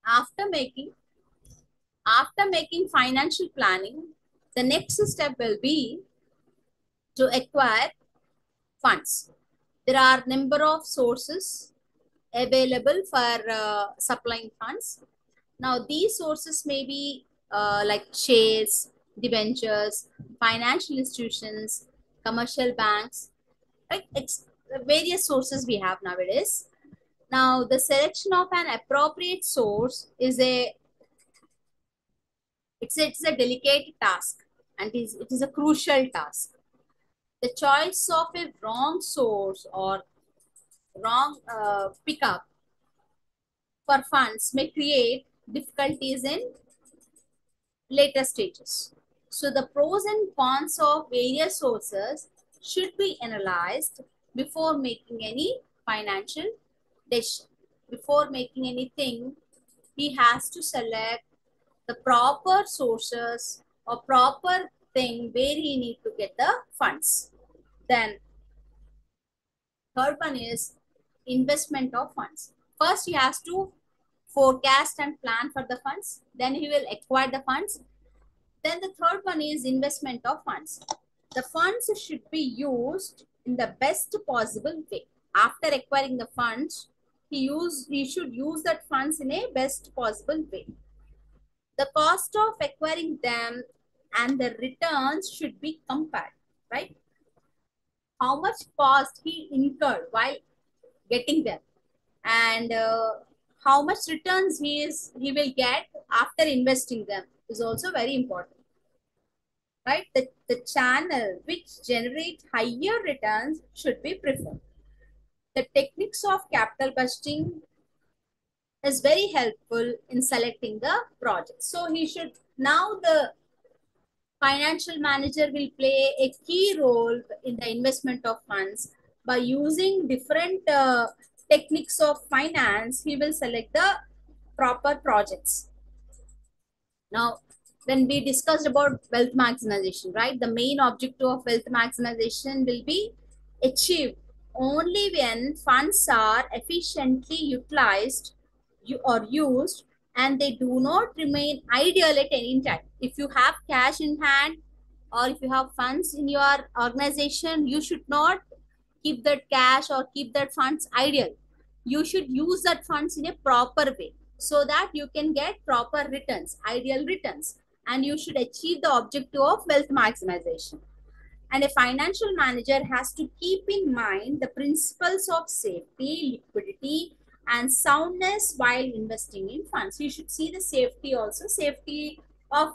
after making after making financial planning, the next step will be to acquire funds. There are number of sources available for supplying funds. Now, these sources may be like shares, debentures, financial institutions, commercial banks, like various sources we have nowadays. Now, the selection of an appropriate source is it's a delicate task, and it is a crucial task. The choice of a wrong source or wrong pickup for funds may create difficulties in later stages. So the pros and cons of various sources should be analyzed before making any financial decision. Before making anything, he has to select the proper sources or proper thing where he need to get the funds. Then third one is investment of funds. First, he has to forecast and plan for the funds. Then he will acquire the funds. Then the third one is investment of funds. The funds should be used in the best possible way. After acquiring the funds, he should use that funds in a best possible way. The cost of acquiring them and the returns should be compared, right? How much cost he incurred while getting them, and how much returns he will get after investing them is also very important, right? The channel which generate higher returns should be preferred. The techniques of capital budgeting is very helpful in selecting the project. So he should, now the financial manager will play a key role in the investment of funds by using different techniques of finance. He will select the proper projects. Now, when we discussed about wealth maximization, right, the main objective of wealth maximization will be achieved only when funds are efficiently utilized or used, and they do not remain idle at any time. If you have cash in hand or if you have funds in your organization, you should not keep that cash or keep that funds idle. You should use that funds in a proper way so that you can get proper returns, ideal returns, and you should achieve the objective of wealth maximization. And a financial manager has to keep in mind the principles of safety, liquidity, and soundness while investing in funds. You should see the safety also, safety of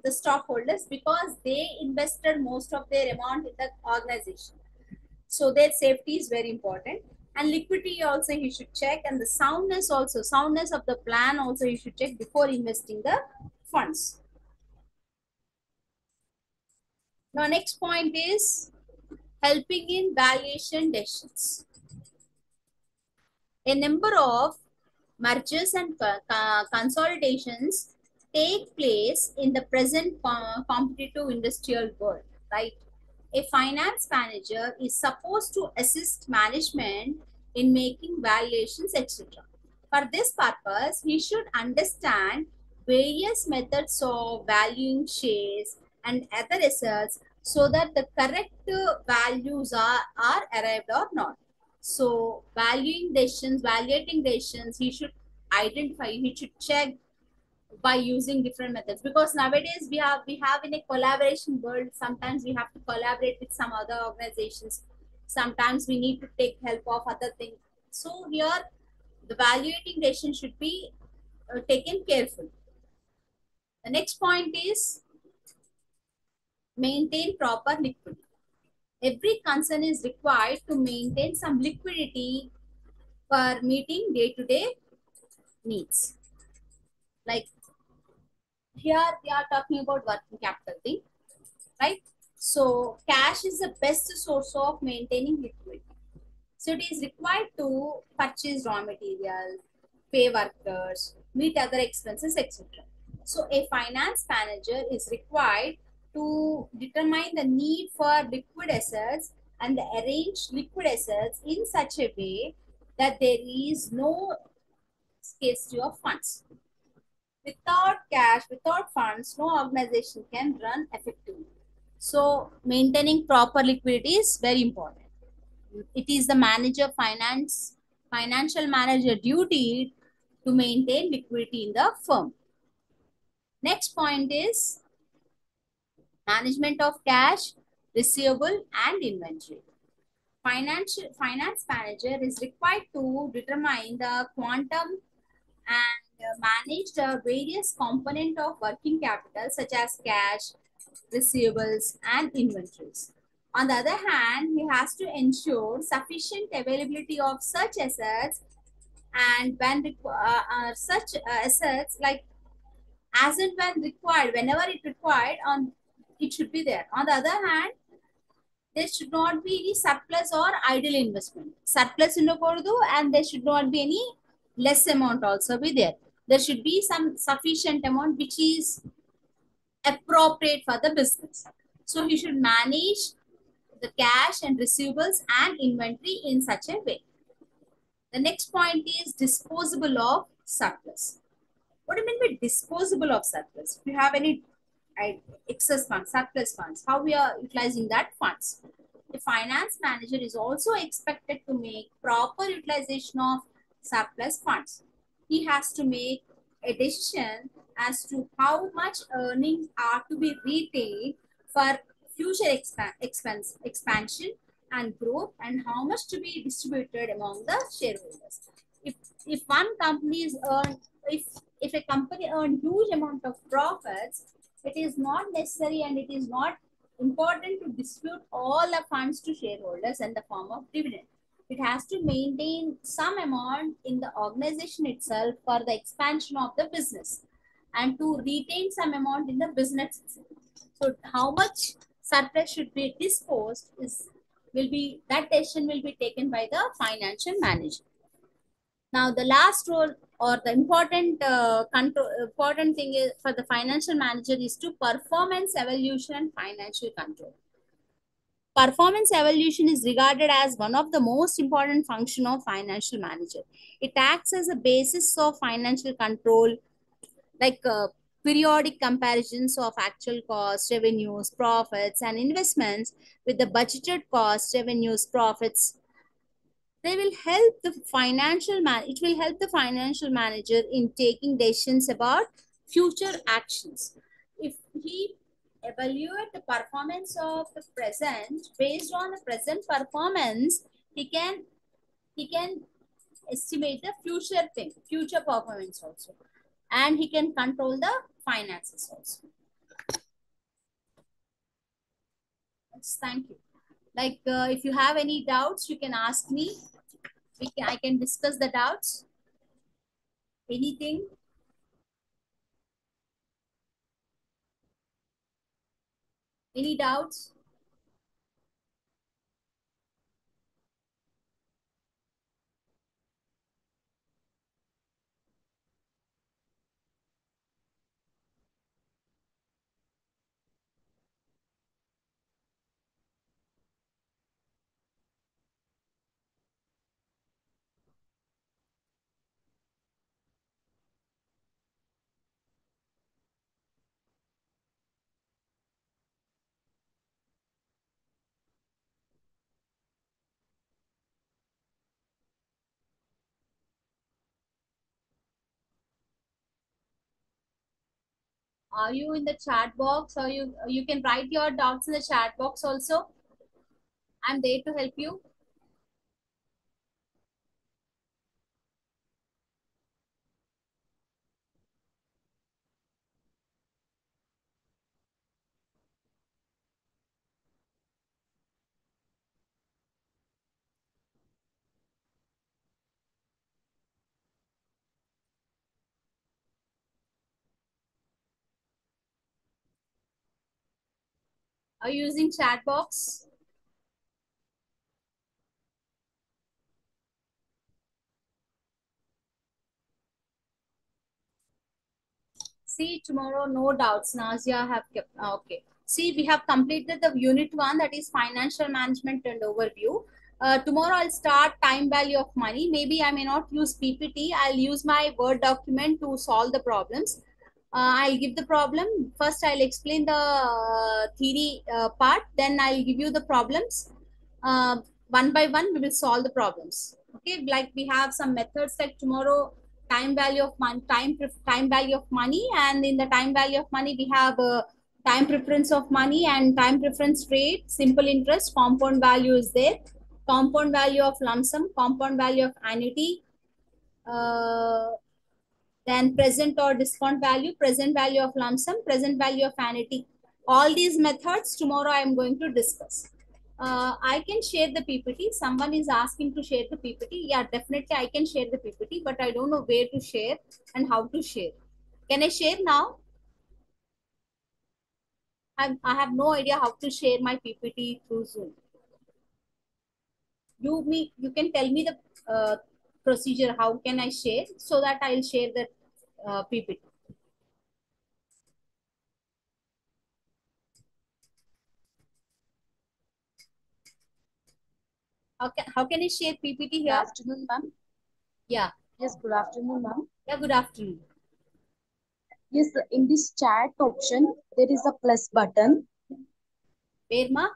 the stockholders, because they invested most of their amount in the organization. So their safety is very important. And liquidity also he should check, and the soundness also, soundness of the plan also you should check before investing the funds. Now next point is helping in valuation decisions. A number of mergers and consolidations take place in the present competitive industrial world, right? A finance manager is supposed to assist management in making valuations, etc. For this purpose, he should understand various methods of valuing shares and other assets so that the correct values are arrived or not. So valuating decisions, he should identify, he should check by using different methods, because nowadays we have in a collaboration world, sometimes we have to collaborate with some other organizations, sometimes we need to take help of other things. So here the valuating decision should be taken carefully. The next point is maintain proper liquidity. Every concern is required to maintain some liquidity for meeting day-to-day needs. Like here we are talking about working capital thing, right? So cash is the best source of maintaining liquidity. So it is required to purchase raw material, pay workers, meet other expenses, etc. So a finance manager is required to determine the need for liquid assets and arrange liquid assets in such a way that there is no scarcity of funds. Without cash, without funds, no organization can run effectively. So maintaining proper liquidity is very important. It is the financial manager duty to maintain liquidity in the firm. Next point is management of cash, receivable, and inventory. Finance manager is required to determine the quantum and manage the various component of working capital such as cash, receivables, and inventories. On the other hand, he has to ensure sufficient availability of such assets, and when such assets, like as and when required, whenever it required, on it should be there. On the other hand, there should not be any surplus or idle investment. Surplus ఉండకూడదు, and there should not be any less amount also be there. There should be some sufficient amount which is appropriate for the business. So he should manage the cash and receivables and inventory in such a way. The next point is disposable of surplus. What do you mean by disposable of surplus? If you have any excess funds, surplus funds, how we are utilizing that funds? The finance manager is also expected to make proper utilization of surplus funds. He has to make a decision as to how much earnings are to be retained for future expansion and growth, and how much to be distributed among the shareholders. If one company is earned, if a company earn huge amount of profits, it is not necessary and it is not important to distribute all the funds to shareholders in the form of dividend. It has to maintain some amount in the organization itself for the expansion of the business and to retain some amount in the business itself. So how much surplus should be disposed is will be that decision will be taken by the financial manager. Now the last role or the important thing is for the financial manager is to performance evaluation and financial control. Performance evaluation is regarded as one of the most important function of financial manager. It acts as a basis of financial control, like periodic comparisons of actual costs, revenues, profits, and investments with the budgeted costs, revenues, profits. They will help the financial man. It will help the financial manager in taking decisions about future actions. If he evaluate the performance of the present based on the present performance, he can estimate the future thing, future performance also, and he can control the finances also. Yes, thank you. Like if you have any doubts, you can ask me. I can discuss the doubts. Anything? Any doubts? Are you in the chat box, or you can write your doubts in the chat box also? I'm there to help you. Are you using chat box? See, tomorrow, no doubts. Nazia have kept. Okay. See, we have completed the unit one, that is financial management and overview. Tomorrow, I'll start time value of money. Maybe I may not use PPT. I'll use my Word document to solve the problems. I'll give the problem. First, I'll explain the theory part. Then I'll give you the problems. One by one, we will solve the problems. Okay, like we have some methods like tomorrow time value of money, time value of money, and in the time value of money we have time preference of money and time preference rate, simple interest, compound value is there, compound value of lump sum, compound value of annuity, uh, then present or discount value, present value of lump sum, present value of annuity. All these methods tomorrow I am going to discuss. I can share the PPT. Someone is asking to share the PPT. Yeah, definitely I can share the PPT, but I don't know where to share and how to share. Can I share now? I have no idea how to share my PPT through Zoom. You can tell me the procedure. How can I share so that I'll share the PPT. How can I share PPT Good here? afternoon, ma'am. Yeah. Yes, good afternoon, ma'am. Yeah, good afternoon. Yes, in this chat option, there is a plus button. Where, ma?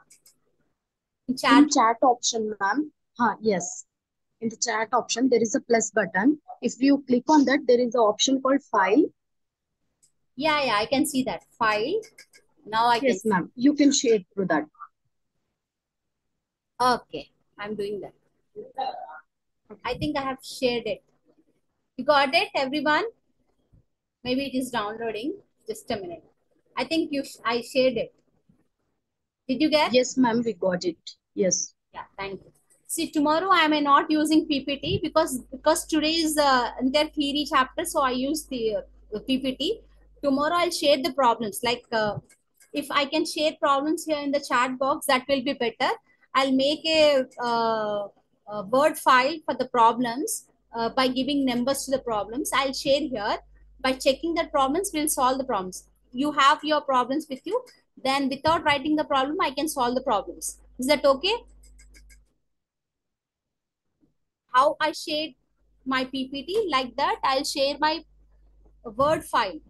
In In chat. chat option, ma'am. Yes. In the chat option, there is a plus button. If you click on that, there is an option called file. Yeah, I can see that file. Now I can Yes, see. ma'am. You can share through that. Okay, I'm doing that. I think I have shared it. You got it, everyone? Maybe it is downloading. Just a minute. I think I shared it. Did you get? Yes, ma'am, we got it. Yes. Yeah, thank you. See, tomorrow I am not using PPT because today is their theory chapter, so I use the PPT. Tomorrow I'll share the problems. Like if I can share problems here in the chat box, that will be better. I'll make a Word file for the problems by giving numbers to the problems. I'll share here. By checking the problems, we'll solve the problems. You have your problems with you. Then without writing the problem, I can solve the problems. Is that okay? How I shared my PPT, like that I'll share my Word file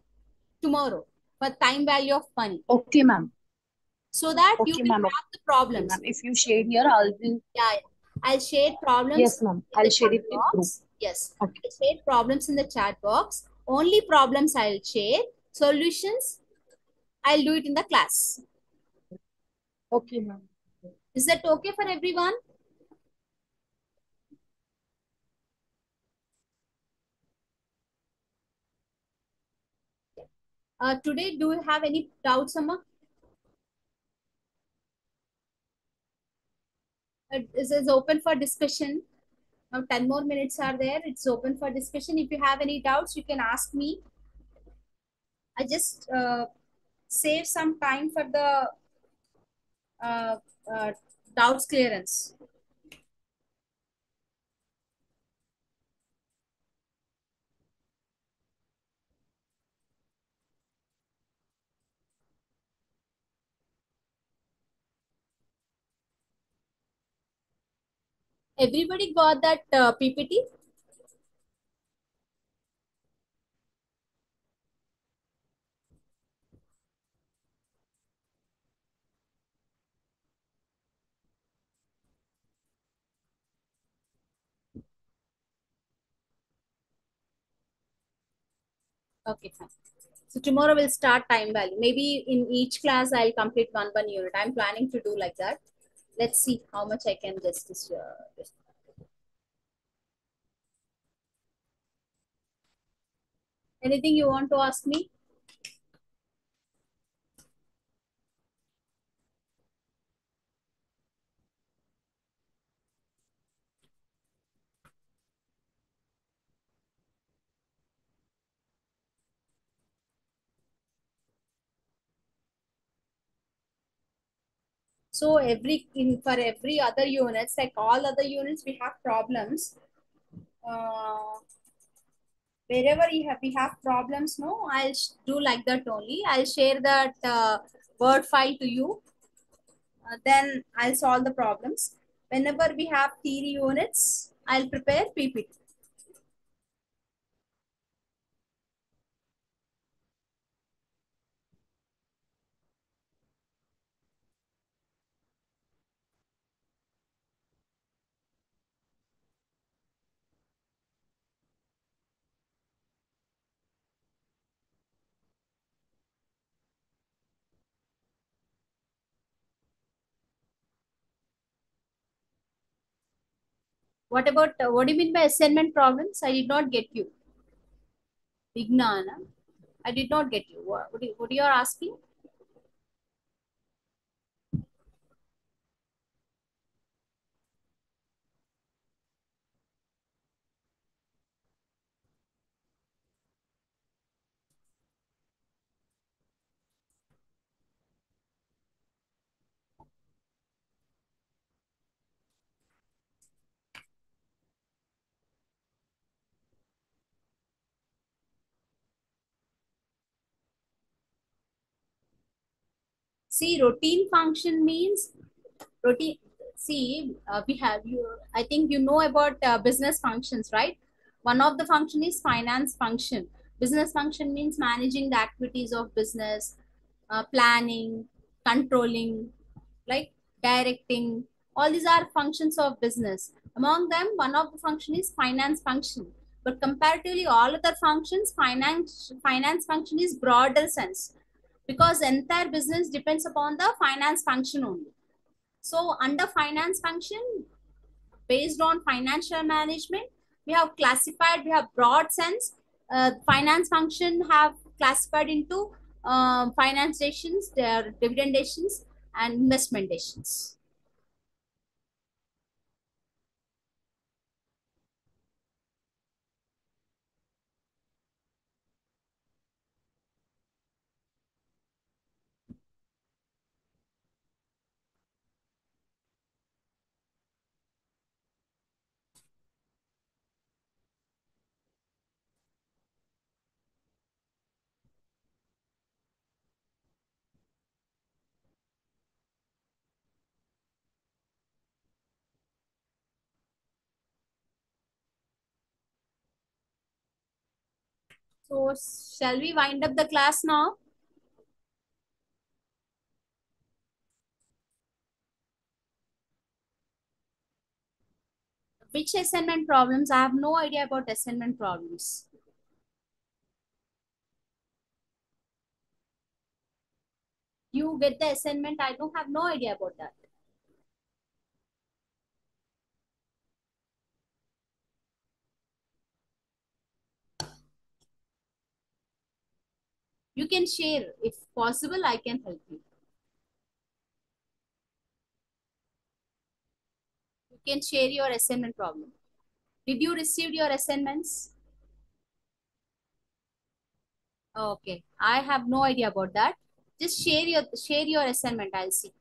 tomorrow for time value of money, Okay, ma'am. so that you Okay, will ma'am. have the Okay, problems. ma'am. If you share here, I'll be. Yeah, I'll share problems Yes, ma'am. in I'll the share chat it in group. box. Yes, Okay. I'll share problems in the chat box. Only problems I'll share. Solutions I'll do it in the class. Okay, ma'am. Is that okay for everyone? Today, do you have any doubts, Amma? This is open for discussion. Now 10 more minutes are there. It's open for discussion. If you have any doubts, you can ask me. I just save some time for the uh, uh, doubts clearance. Everybody got that PPT? Okay, fine. So tomorrow we'll start time value. Maybe in each class I'll complete one unit. I'm planning to do like that. Let's see how much I can just. Anything you want to ask me? So for every other units, like all other units, we have problems. Uh, Wherever we have problems, no, do like that only. I'll share that Word file to you. Then I'll solve the problems. Whenever we have theory units, I'll prepare PPT. What do you mean by assignment problems? I did not get you. Vignana. I did not get you. What you are asking? See, routine function means routine. See, we have you. I think you know about business functions, right? One of the function is finance function. Business function means managing the activities of business, planning, controlling, like directing. All these are functions of business. Among them, one of the function is finance function. But comparatively, all other functions, finance function is broader sense because entire business depends upon the finance function only. So under finance function, based on financial management, we have classified, we have broad sense. Finance function have classified into finance decisions, their dividend decisions, and investment decisions. So shall we wind up the class now? Which assignment problems? I have no idea about assignment problems. You get the assignment. I don't have no idea about that. You can share. If possible, I can help you. You can share your assignment problem. Did you receive your assignments? Okay. I have no idea about that. Just share your assignment. I'll see.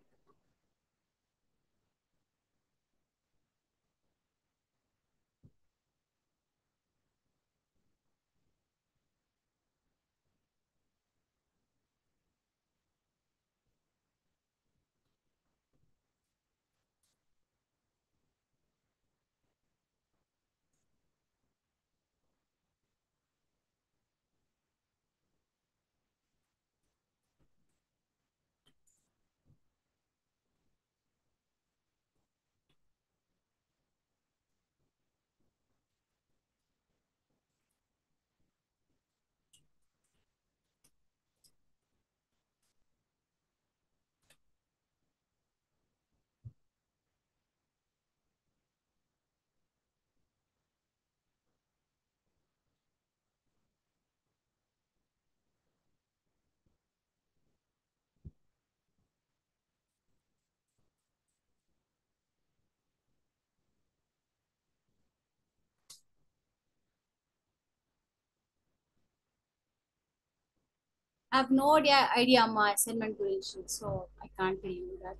I have no idea my assignment duration, so I can't tell you that.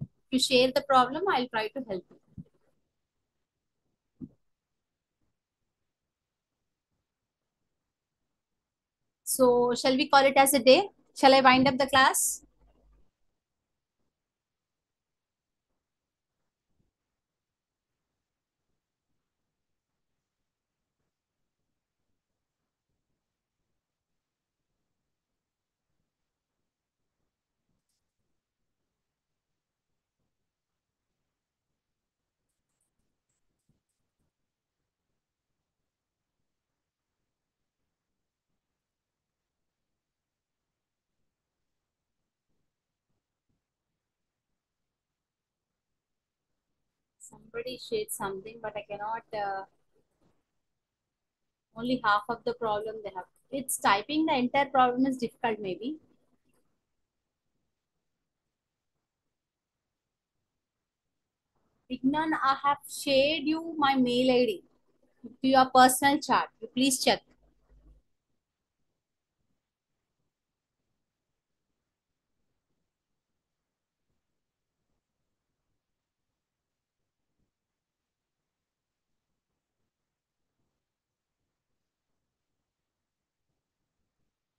If you share the problem, I'll try to help you. So shall we call it as a day? Shall I wind up the class? Somebody shared something, but I cannot. Only half of the problem they have. It's typing the entire problem is difficult, maybe. Ignan, I have shared you my mail ID to your personal chat. You please check.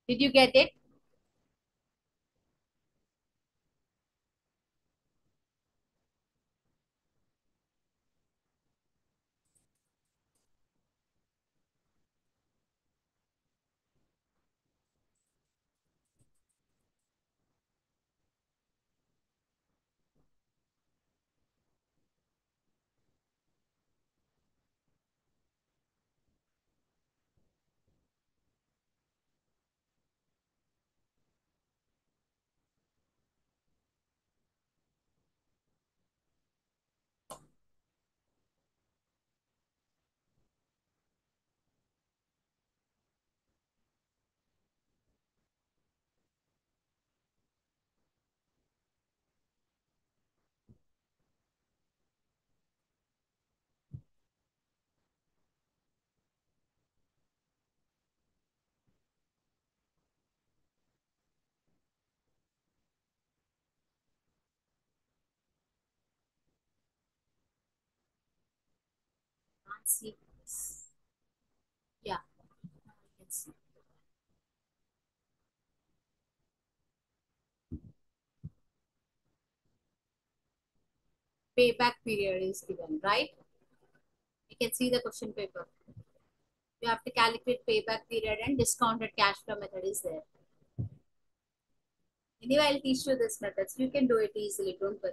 Did you get it? can't see. Yeah, I can see. Payback period is given, right? You can see the question paper. You have to calculate payback period and discounted cash flow method is there. Anyway, I'll teach you this methods. You can do it easily. Don't worry.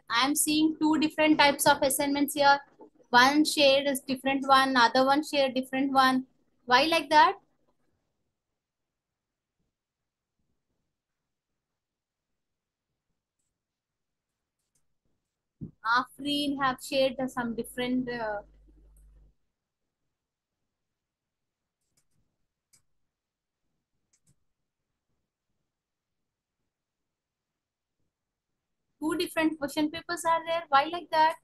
I'm seeing two different types of assignments here. One shared is different one, other one shared different one. Why like that? Afreen have shared some different two different question papers are there. Why like that?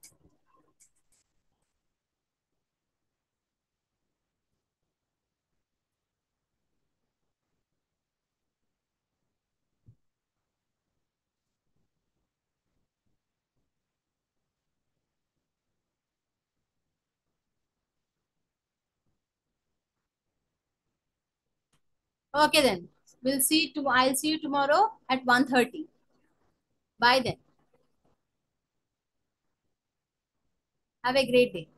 Okay then. We'll see to I'll see you tomorrow at 1:30. Bye then. Have a great day.